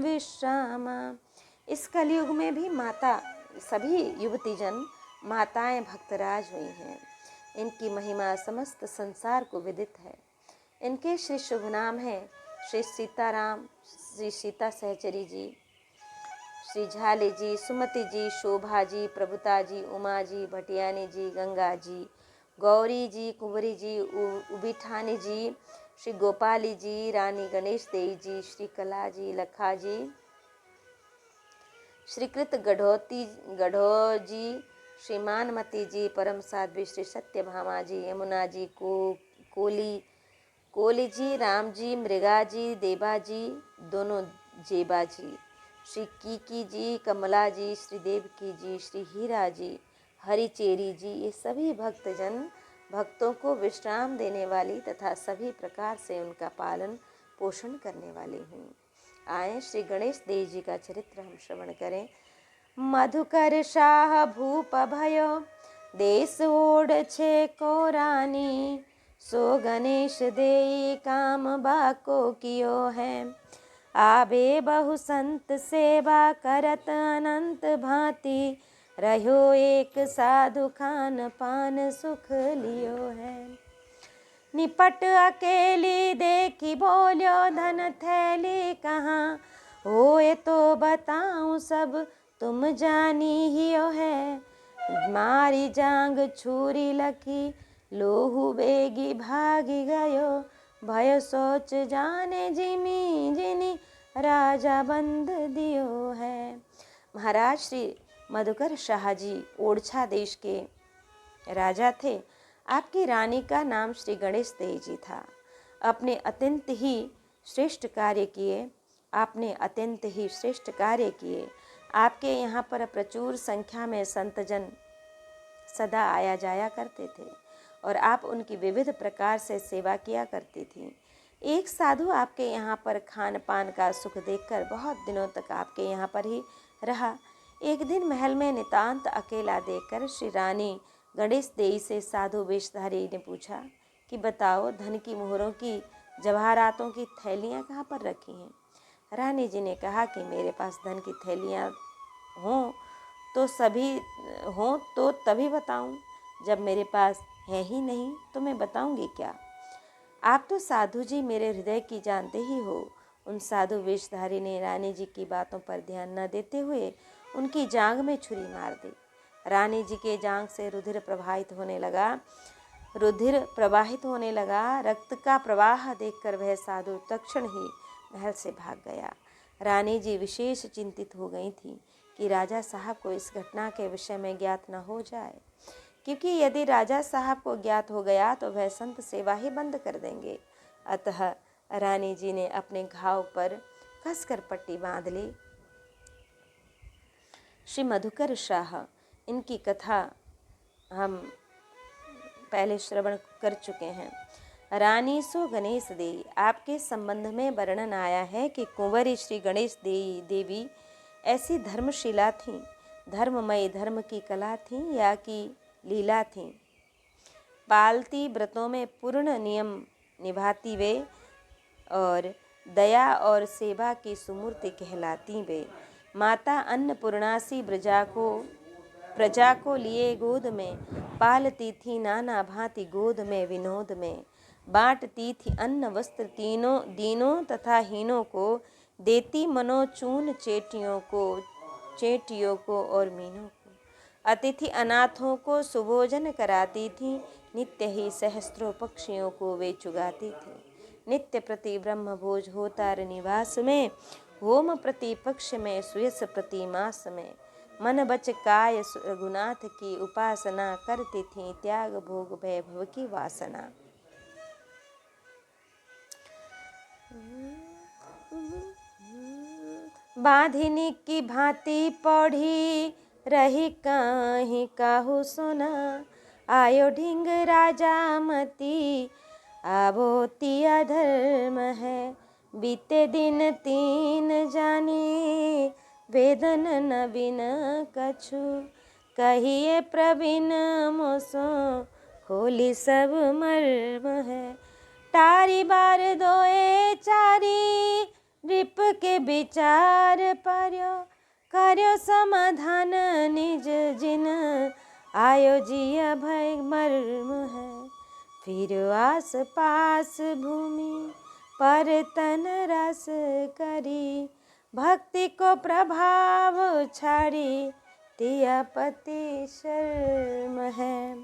S1: विश्रामा। इस कलयुग में भी सभी युवती जन माताएं भक्तराज हुई हैं। इनकी महिमा समस्त संसार को विदित है। इनके श्री शुभ नाम हैं श्री सीताराम, श्री सीता सहचरी जी, श्री झाले जी, सुमति जी, शोभा जी, प्रभुता जी, उमा जी, भटियानी जी, गंगा जी, गौरी जी, कुंवरी जी, उबिठानी जी, श्री गोपाली जी, रानी गणेश देवी जी, श्री कला जी, लखा जी, श्री कृत गढ़ो जी, श्री मानमती जी, परम साध्वी श्री सत्यभामा जी, यमुना जी, कोली जी, राम जी, मृगा जी, देवा जी, दोनों जेबा जी, श्री कीकी जी, कमला जी, श्री देवकी जी, श्री हीरा जी, हरिचेरी जी, ये सभी भक्तजन भक्तों को विश्राम देने वाली तथा सभी प्रकार से उनका पालन पोषण करने वाली हूँ। आए श्री गणेश देव जी का चरित्र हम श्रवण करें। मधुकर शाह भूप भयो देश ओढ़ छे को रानी, सो गणेश देई काम बाको कियो है, आबे बहु संत सेवा करत अनंत भांति, रहो एक साधु खान पान सुख लियो है, निपट अकेली देखी बोल्यो धन थैली कहाँ, होए तो बताऊं सब तुम जानी हियो है, मारी जांग छुरी लखी लोहू बेगी भागी गयो, भयो सोच जाने जिनी राजा बंद दियो है। महाराज श्री मधुकर शाह जी ओरछा देश के राजा थे। आपकी रानी का नाम श्री गणेश देव जी था। आपने अत्यंत ही श्रेष्ठ कार्य किए। आपके यहाँ पर प्रचुर संख्या में संतजन सदा आया जाया करते थे और आप उनकी विविध प्रकार से सेवा किया करती थी। एक साधु आपके यहाँ पर खान पान का सुख देखकर बहुत दिनों तक आपके यहाँ पर ही रहा। एक दिन महल में नितांत अकेला देखकर श्री रानी गणेश देई से साधु वेशधारी ने पूछा कि बताओ, धन की मोहरों की जवाहरातों की थैलियाँ कहाँ पर रखी हैं? रानी जी ने कहा कि मेरे पास धन की थैलियाँ हों तो तभी बताऊं, जब मेरे पास है ही नहीं तो मैं बताऊंगी क्या? आप तो साधु जी मेरे हृदय की जानते ही हो। उन साधु वेशधारी ने रानी जी की बातों पर ध्यान न देते हुए उनकी जांघ में छुरी मार दी। रानी जी के जांघ से रुधिर प्रवाहित होने लगा। रक्त का प्रवाह देखकर वह साधु तत्क्षण ही महल से भाग गया। रानी जी विशेष चिंतित हो गई थी कि राजा साहब को इस घटना के विषय में ज्ञात न हो जाए, क्योंकि यदि राजा साहब को ज्ञात हो गया तो वह संत सेवा ही बंद कर देंगे। अतः रानी जी ने अपने घाव पर कसकर पट्टी बांध ली। श्री मधुकर शाह, इनकी कथा हम पहले श्रवण कर चुके हैं। रानी सो गणेश देई, आपके संबंध में वर्णन आया है कि कुंवरी श्री गणेश देवी ऐसी धर्मशिला थीं, धर्ममयी धर्म की कला थीं या कि लीला थीं। पालती व्रतों में पूर्ण नियम निभाती वे और दया और सेवा की सुमूर्ति कहलाती वे। माता अन्नपूर्णासी प्रजा को लिए गोद में, पालती थी नाना भांति गोद में विनोद में। बांटती थी अन्न वस्त्र दीनों तथा हीनों को, देती मनोचून चेटियों को और मीनों को। अतिथि अनाथों को सुभोजन कराती थी, नित्य ही सहस्त्रों पक्षियों को वे चुगाती थी। नित्य प्रति ब्रह्म भोज होता निवास में, होम प्रति पक्ष में सुयस प्रति मास में। मन बच काय रघुनाथ की उपासना, करती थी त्याग भोग वैभव की वासना। बांधिनी की भांति पौढ़ी रही कहीं काहू सुना, आयो ढिंग राजा मती आबोती अधर्म है। बीते दिन 3 जानी वेदन नवीन कछु, कहिए प्रवीण मोसो खोली सब मर्म है। टारी बार 2 चारी रिप के विचार कर्यो समाधान निज जिन, आयो जिया भय मर्म है। फिर आस पास भूमि पर तन रस करी, भक्ति को प्रभाव छाड़ी तिया पति शर्म है।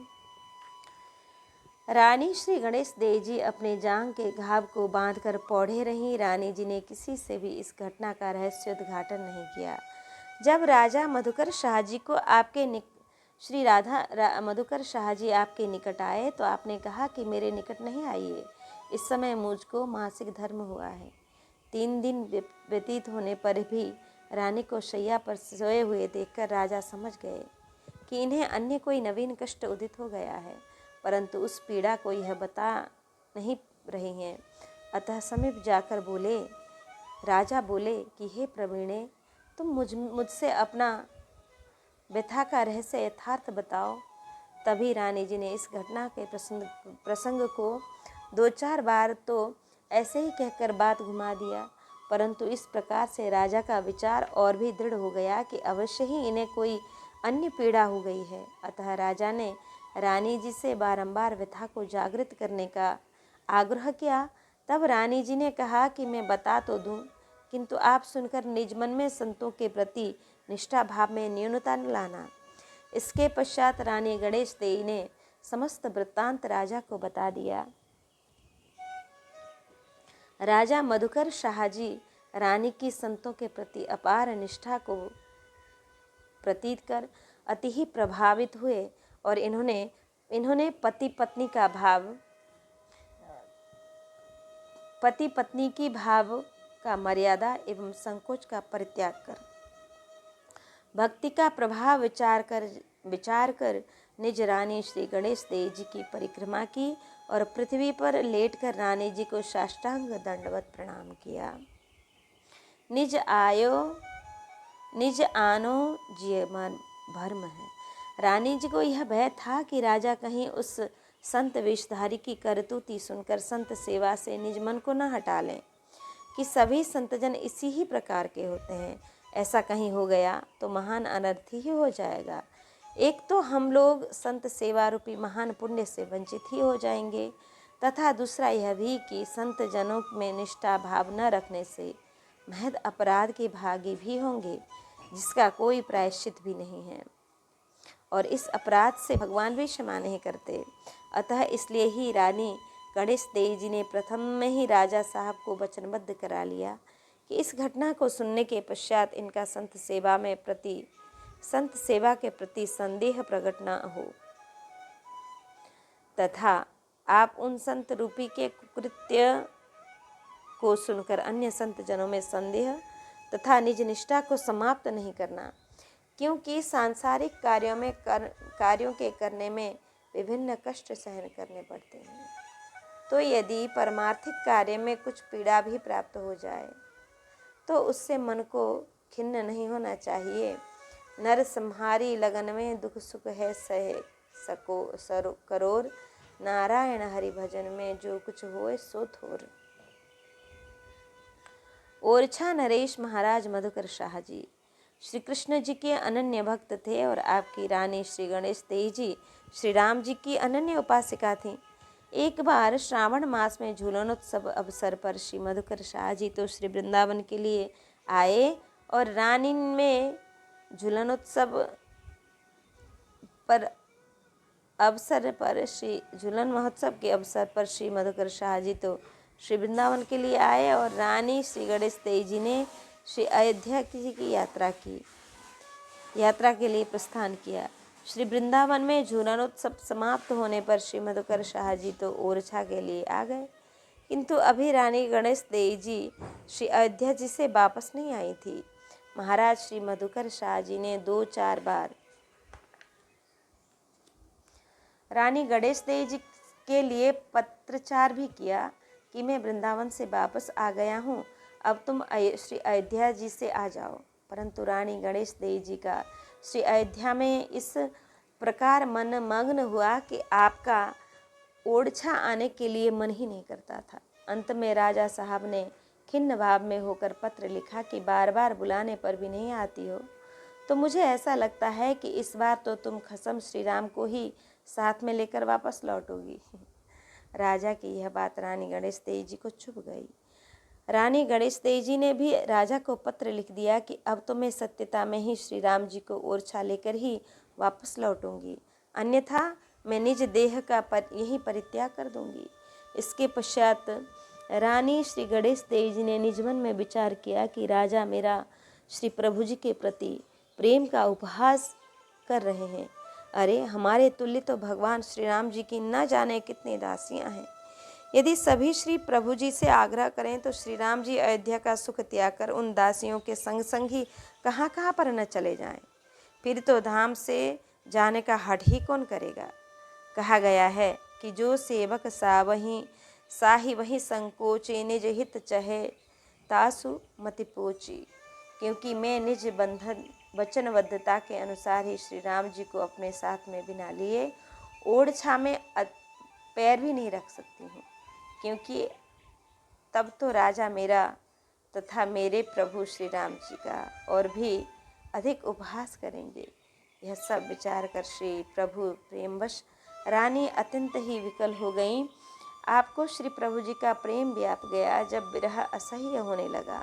S1: रानी श्री गणेश देवी जी अपने जांघ के घाव को बांधकर पौढ़े रहीं। रानी जी ने किसी से भी इस घटना का रहस्योद्घाटन नहीं किया। जब राजा मधुकर शाह जी को मधुकर शाह जी आपके निकट आए तो आपने कहा कि मेरे निकट नहीं आइए, इस समय मुझको मासिक धर्म हुआ है। 3 दिन व्यतीत होने पर भी रानी को शैया पर सोए हुए देखकर राजा समझ गए कि इन्हें अन्य कोई नवीन कष्ट उदित हो गया है, परंतु उस पीड़ा को यह बता नहीं रही हैं। अतः समीप जाकर राजा बोले कि हे प्रवीणे, तुम मुझसे अपना व्यथा का रहस्य यथार्थ बताओ। तभी रानी जी ने इस घटना के प्रसंग को 2-4 बार तो ऐसे ही कहकर बात घुमा दिया, परंतु इस प्रकार से राजा का विचार और भी दृढ़ हो गया कि अवश्य ही इन्हें कोई अन्य पीड़ा हो गई है। अतः राजा ने रानी जी से बारंबार व्यथा को जागृत करने का आग्रह किया। तब रानी जी ने कहा कि मैं बता तो दूं, किंतु आप सुनकर निज मन में संतों के प्रति निष्ठा भाव में न्यूनता न लाना। इसके पश्चात रानी गणेश देवी ने समस्त वृत्तांत राजा को बता दिया। राजा मधुकर शाह जी रानी की संतों के प्रति अपार निष्ठा को प्रतीत कर अति ही प्रभावित हुए और इन्होंने पति पत्नी की भाव का मर्यादा एवं संकोच का परित्याग कर भक्ति का प्रभाव विचार कर निज रानी श्री गणेश देव जी की परिक्रमा की और पृथ्वी पर लेटकर रानी जी को साष्टांग दंडवत प्रणाम किया। निज आनो जिय मन भर्म है। रानी जी को यह भय था कि राजा कहीं उस संत वेशधारी की करतूती सुनकर संत सेवा से निज मन को न हटा लें, कि सभी संतजन इसी ही प्रकार के होते हैं। ऐसा कहीं हो गया तो महान अनर्थ ही हो जाएगा। एक तो हम लोग संत सेवा रूपी महान पुण्य से वंचित ही हो जाएंगे, तथा दूसरा यह भी कि संत जनों में निष्ठा भाव न रखने से महद अपराध के भागी भी होंगे, जिसका कोई प्रायश्चित भी नहीं है, और इस अपराध से भगवान भी क्षमा नहीं करते। अतः इसलिए ही रानी गणेश देवी जी ने प्रथम में ही राजा साहब को वचनबद्ध करा लिया कि इस घटना को सुनने के पश्चात इनका संत सेवा के प्रति संदेह प्रकट न हो, तथा आप उन संत रूपी के कुकृत्य को सुनकर अन्य संत जनों में संदेह तथा निज निष्ठा को समाप्त नहीं करना, क्योंकि सांसारिक कार्यों के करने में विभिन्न कष्ट सहन करने पड़ते हैं। तो यदि परमार्थिक कार्य में कुछ पीड़ा भी प्राप्त हो जाए तो उससे मन को खिन्न नहीं होना चाहिए। नर संहारी लगन में दुख सुख है सहे सको करोर, नारायण हरि भजन में जो कुछ होए सो थोर। ओरछा नरेश महाराज मधुकर शाह जी श्री कृष्ण जी के अनन्य भक्त थे और आपकी रानी श्री गणेश देवी जी श्री राम जी की अनन्य उपासिका थी। एक बार श्रावण मास में झूलनोत्सव अवसर पर श्री मधुकर शाह जी तो श्री वृंदावन के लिए आए और रानी में झूलनोत्सव झूलन महोत्सव के अवसर पर श्री मधुकर शाह जी तो श्री वृंदावन के लिए आए और रानी श्री गणेश देवी जी ने श्री अयोध्या जी की यात्रा के लिए प्रस्थान किया। श्री वृंदावन में झूलनोत्सव समाप्त होने पर श्री मधुकर शाह जी तो ओरछा के लिए आ गए, किंतु अभी रानी गणेश देवी जी श्री अयोध्या जी से वापस नहीं आई थी। महाराज श्री मधुकर शाह जी ने 2-4 बार रानी गणेश देवी जी के लिए पत्रचार भी किया कि मैं वृंदावन से वापस आ गया हूँ, अब तुम श्री अयोध्या जी से आ जाओ। परंतु रानी गणेश देवी जी का श्री अयोध्या में इस प्रकार मन मग्न हुआ कि आपका ओरछा आने के लिए मन ही नहीं करता था। अंत में राजा साहब ने खिन्न भाव में होकर पत्र लिखा कि बार बार बुलाने पर भी नहीं आती हो, तो मुझे ऐसा लगता है कि इस बार तो तुम खसम श्री राम को ही साथ में लेकर वापस लौटोगी। राजा की यह बात रानी गणेश देवी जी को चुभ गई। रानी गणेश देवी जी ने भी राजा को पत्र लिख दिया कि अब तो मैं सत्यता में ही श्री राम जी को ओरछा लेकर ही वापस लौटूंगी, अन्यथा मैं निज देह का यही परित्याग कर दूंगी। इसके पश्चात रानी श्री गणेश देवी जी ने निज मन में विचार किया कि राजा मेरा श्री प्रभु जी के प्रति प्रेम का उपहास कर रहे हैं। अरे हमारे तुल्य तो भगवान श्री राम जी की न जाने कितनी दासियां हैं। यदि सभी श्री प्रभु जी से आग्रह करें तो श्री राम जी अयोध्या का सुख त्याग कर उन दासियों के संग संग ही कहाँ कहाँ पर न चले जाएं। फिर तो धाम से जाने का हठ ही कौन करेगा। कहा गया है कि जो सेवक साही वही संकोचे, निज हित चहे तासु मति पोची। क्योंकि मैं निज वचनबद्धता के अनुसार ही श्री राम जी को अपने साथ में बिना लिए ओरछा में पैर भी नहीं रख सकती हूँ, क्योंकि तब तो राजा मेरा तथा मेरे प्रभु श्री राम जी का और भी अधिक उपहास करेंगे। यह सब विचार कर श्री प्रभु प्रेमवश रानी अत्यंत ही विकल हो गईं। आपको श्री प्रभु जी का प्रेम व्याप गया। जब विरह असह्य होने लगा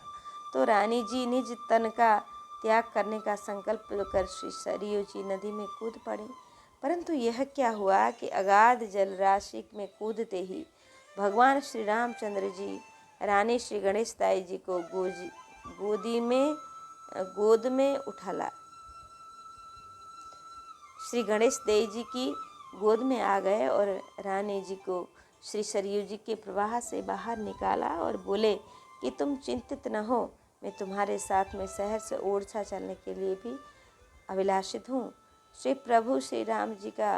S1: तो रानी जी निज तन का त्याग करने का संकल्प कर श्री सरयू जी नदी में कूद पड़ी। परंतु यह क्या हुआ कि अगाध जल राशि में कूदते ही भगवान श्री रामचंद्र जी रानी श्री गणेश देवी जी को गोद में उठाला श्री गणेश देवी जी की गोद में आ गए और रानी जी को श्री सरयू जी के प्रवाह से बाहर निकाला और बोले कि तुम चिंतित न हो, मैं तुम्हारे साथ में शहर से ओरछा चलने के लिए भी अभिलाषित हूँ। श्री प्रभु श्री राम जी का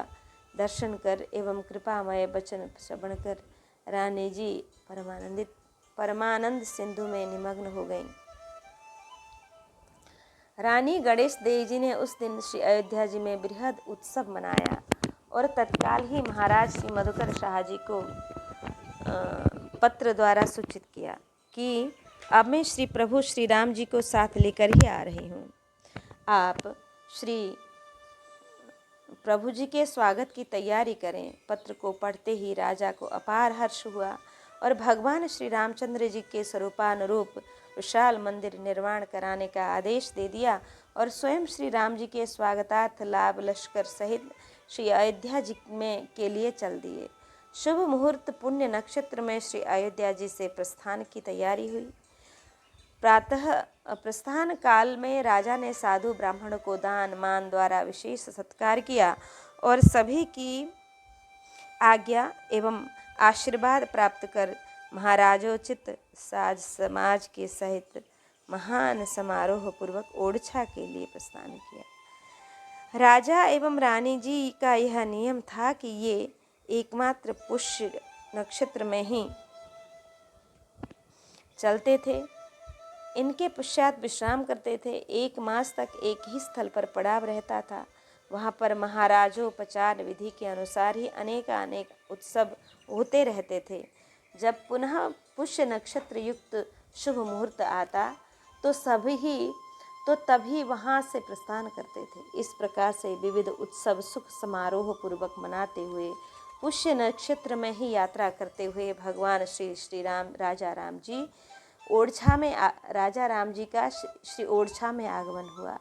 S1: दर्शन कर एवं कृपामय वचन श्रवण कर रानी जी परमानंद सिंधु में निमग्न हो गईं। रानी गणेश देवी जी ने उस दिन श्री अयोध्या जी में बृहद उत्सव मनाया और तत्काल ही महाराज श्री मधुकर शाह जी को पत्र द्वारा सूचित किया कि अब मैं श्री प्रभु श्री राम जी को साथ लेकर ही आ रही हूँ। आप श्री प्रभु जी के स्वागत की तैयारी करें। पत्र को पढ़ते ही राजा को अपार हर्ष हुआ और भगवान श्री रामचंद्र जी के स्वरूपानुरूप विशाल मंदिर निर्माण कराने का आदेश दे दिया और स्वयं श्री राम जी के स्वागतार्थ लाभ लश्कर सहित श्री अयोध्या जी में के लिए चल दिए। शुभ मुहूर्त पुण्य नक्षत्र में श्री अयोध्या जी से प्रस्थान की तैयारी हुई। प्रातः प्रस्थान काल में राजा ने साधु ब्राह्मण को दान मान द्वारा विशेष सत्कार किया और सभी की आज्ञा एवं आशीर्वाद प्राप्त कर महाराजोचित साज समाज के सहित महान समारोह पूर्वक ओरछा के लिए प्रस्थान किया। राजा एवं रानी जी का यह नियम था कि ये एकमात्र पुष्य नक्षत्र में ही चलते थे। इनके पश्चात विश्राम करते थे। 1 मास तक एक ही स्थल पर पड़ाव रहता था। वहाँ पर महाराजोपचार विधि के अनुसार ही अनेक उत्सव होते रहते थे। जब पुनः पुष्य नक्षत्र युक्त शुभ मुहूर्त आता तो तभी वहाँ से प्रस्थान करते थे। इस प्रकार से विविध उत्सव सुख समारोह पूर्वक मनाते हुए पुष्य नक्षत्र में ही यात्रा करते हुए भगवान श्री राम राजा राम जी का श्री ओरछा में आगमन हुआ।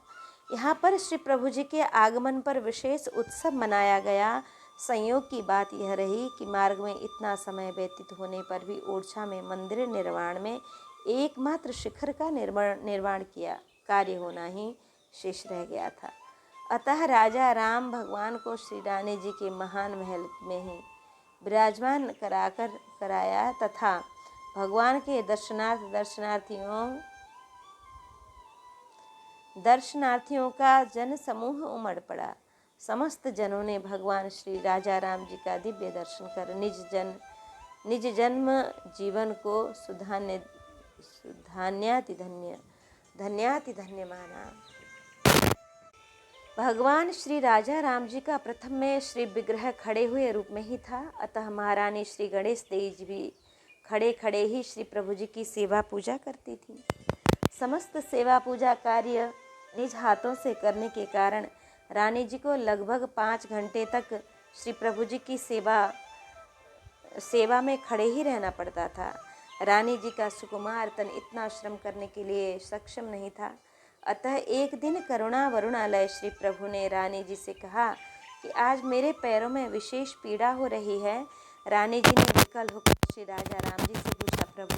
S1: यहाँ पर श्री प्रभु जी के आगमन पर विशेष उत्सव मनाया गया। संयोग की बात यह रही कि मार्ग में इतना समय व्यतीत होने पर भी ओरछा में मंदिर निर्माण में एकमात्र शिखर का निर्माण किया कार्य होना ही शेष रह गया था। अतः राजा राम भगवान को श्री रानी जी के महान महल में ही विराजमान कराया तथा भगवान के दर्शनार्थियों का जन समूह उमड़ पड़ा। समस्त जनों ने भगवान श्री राजा राम जी का दिव्य दर्शन कर निज जन्म जीवन को धन्याति धन्य माना। भगवान श्री राजा राम जी का प्रथम में श्री विग्रह खड़े हुए रूप में ही था। अतः महारानी श्री गणेश देवी जी भी खड़े खड़े ही श्री प्रभु जी की सेवा पूजा करती थी। समस्त सेवा पूजा कार्य निज हाथों से करने के कारण रानी जी को लगभग 5 घंटे तक श्री प्रभु जी की सेवा में खड़े ही रहना पड़ता था। रानी जी का सुकुमार तन इतना श्रम करने के लिए सक्षम नहीं था। अतः एक दिन करुणा वरुणालय श्री प्रभु ने रानी जी से कहा कि आज मेरे पैरों में विशेष पीड़ा हो रही है। रानी जी ने विकल होकर श्री राजा राम जी से पूछा, प्रभु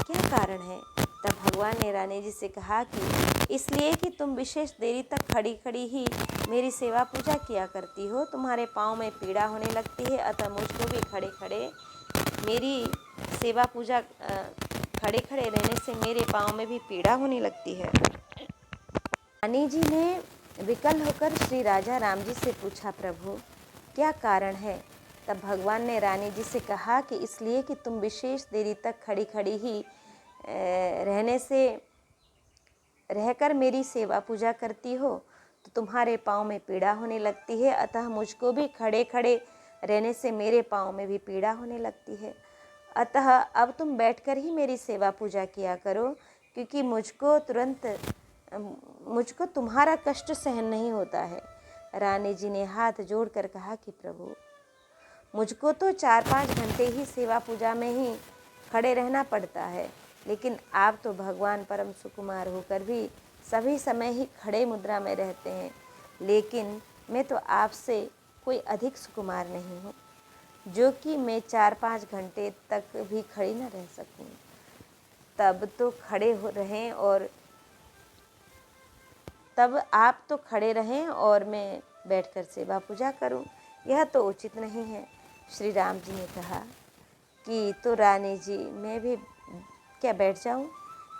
S1: क्या कारण है? तब भगवान ने रानी जी से कहा कि इसलिए कि तुम विशेष देरी तक खड़ी खड़ी ही मेरी सेवा पूजा किया करती हो, तुम्हारे पाँव में पीड़ा होने लगती है। अतः मुझको भी खड़े खड़े मेरी सेवा पूजा खड़े खड़े रहने से मेरे पाँव में भी पीड़ा होने लगती है। रानी जी ने विकल होकर श्री राजा राम जी से पूछा, प्रभु क्या कारण है? तब भगवान ने रानी जी से कहा कि इसलिए कि तुम विशेष देरी तक खड़ी खड़ी ही रहकर मेरी सेवा पूजा करती हो तो तुम्हारे पाँव में पीड़ा होने लगती है। अतः मुझको भी खड़े खड़े रहने से मेरे पाँव में भी पीड़ा होने लगती है। अतः अब तुम बैठकर ही मेरी सेवा पूजा किया करो, क्योंकि मुझको तुम्हारा कष्ट सहन नहीं होता है। रानी जी ने हाथ जोड़कर कहा कि प्रभु मुझको तो 4-5 घंटे ही सेवा पूजा में ही खड़े रहना पड़ता है, लेकिन आप तो भगवान परम सुकुमार होकर भी सभी समय ही खड़े मुद्रा में रहते हैं। लेकिन मैं तो आपसे कोई अधिक सुकुमार नहीं हूँ, जो कि मैं 4-5 घंटे तक भी खड़ी न रह सकूँ। तब आप तो खड़े रहें और मैं बैठकर सेवा पूजा करूं, यह तो उचित नहीं है। श्री राम जी ने कहा कि तो रानी जी मैं भी क्या बैठ जाऊं?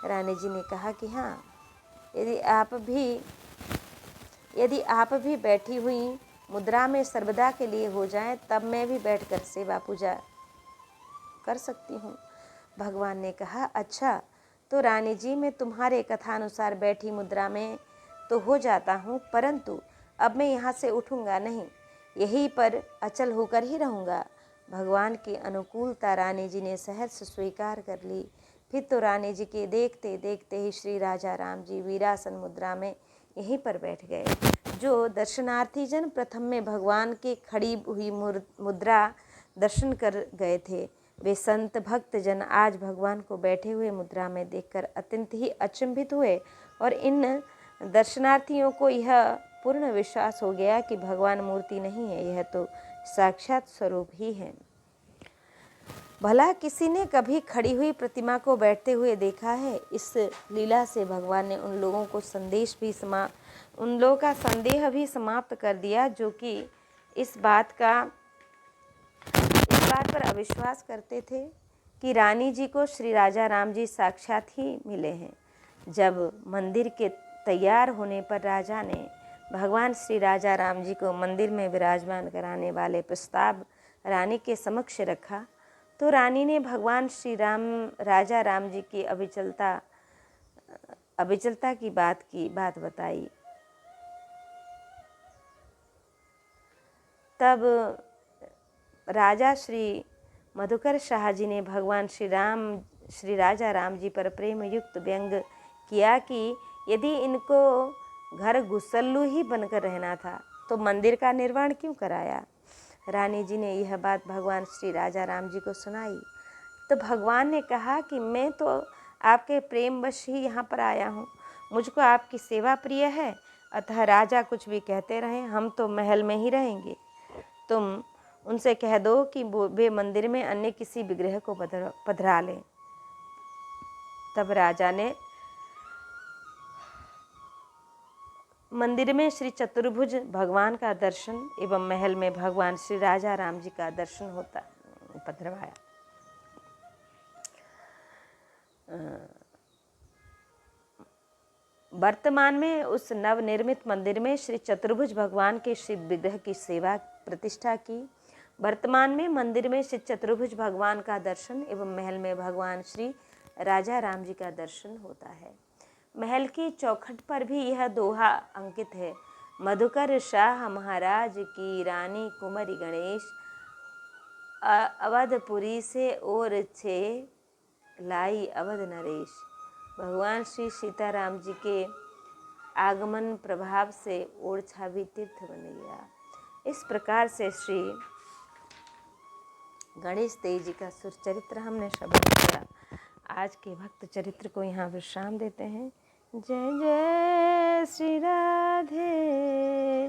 S1: रानी जी ने कहा कि हाँ, यदि आप भी यदि आप भी बैठी हुई मुद्रा में सर्वदा के लिए हो जाएं, तब मैं भी बैठकर सेवा पूजा कर सकती हूँ। भगवान ने कहा, अच्छा तो रानी जी, मैं तुम्हारे कथानुसार बैठी मुद्रा में तो हो जाता हूँ, परंतु अब मैं यहाँ से उठूँगा नहीं, यहीं पर अचल होकर ही रहूँगा। भगवान की अनुकूलता रानी जी ने सहर्ष स्वीकार कर ली। फिर तो रानी जी के देखते देखते ही श्री राजा राम जी वीरासन मुद्रा में यहीं पर बैठ गए। जो दर्शनार्थी जन प्रथम में भगवान की खड़ी हुई मुद्रा दर्शन कर गए थे, वे संत भक्त जन आज भगवान को बैठे हुए मुद्रा में देखकर अत्यंत ही अचंभित हुए और इन दर्शनार्थियों को यह पूर्ण विश्वास हो गया कि भगवान मूर्ति नहीं है, यह तो साक्षात स्वरूप ही है। भला किसी ने कभी खड़ी हुई प्रतिमा को बैठते हुए देखा है? इस लीला से भगवान ने उन लोगों का संदेह भी समाप्त कर दिया जो कि इस बात पर अविश्वास करते थे कि रानी जी को श्री राजा राम जी साक्षात ही मिले हैं। जब मंदिर के तैयार होने पर राजा ने भगवान श्री राजा राम जी को मंदिर में विराजमान कराने वाले प्रस्ताव रानी के समक्ष रखा, तो रानी ने भगवान श्री राजा राम जी की अविचलता की बात बताई। तब राजा श्री मधुकर शाह जी ने भगवान श्री राजा राम जी पर प्रेम युक्त व्यंग किया कि यदि इनको घर गुसल्लू ही बनकर रहना था तो मंदिर का निर्माण क्यों कराया। रानी जी ने यह बात भगवान श्री राजा राम जी को सुनाई तो भगवान ने कहा कि मैं तो आपके प्रेमवश ही यहाँ पर आया हूँ, मुझको आपकी सेवा प्रिय है, अतः राजा कुछ भी कहते रहें, हम तो महल में ही रहेंगे। तुम उनसे कह दो कि वे मंदिर में अन्य किसी विग्रह को पधरा लें। तब राजा ने मंदिर में श्री चतुर्भुज भगवान का दर्शन एवं महल में भगवान श्री राजा राम जी का दर्शन होता पधरवाया। वर्तमान में उस नवनिर्मित मंदिर में श्री चतुर्भुज भगवान के शिव विग्रह की सेवा प्रतिष्ठा की। वर्तमान में मंदिर में श्री चतुर्भुज भगवान का दर्शन एवं महल में भगवान श्री राजा राम जी का दर्शन होता है। महल की चौखट पर भी यह दोहा अंकित है, मधुकर शाह महाराज की रानी कुंवरी गणेश, अवधपुरी से और छे लाई अवध नरेश। भगवान श्री सीताराम जी के आगमन प्रभाव से ओरछा भी तीर्थ बन गया। इस प्रकार से श्री गणेश देव जी का सुर चरित्र हमने श्रवण किया। आज के भक्त चरित्र को यहाँ विश्राम देते हैं। जय जय श्री राधे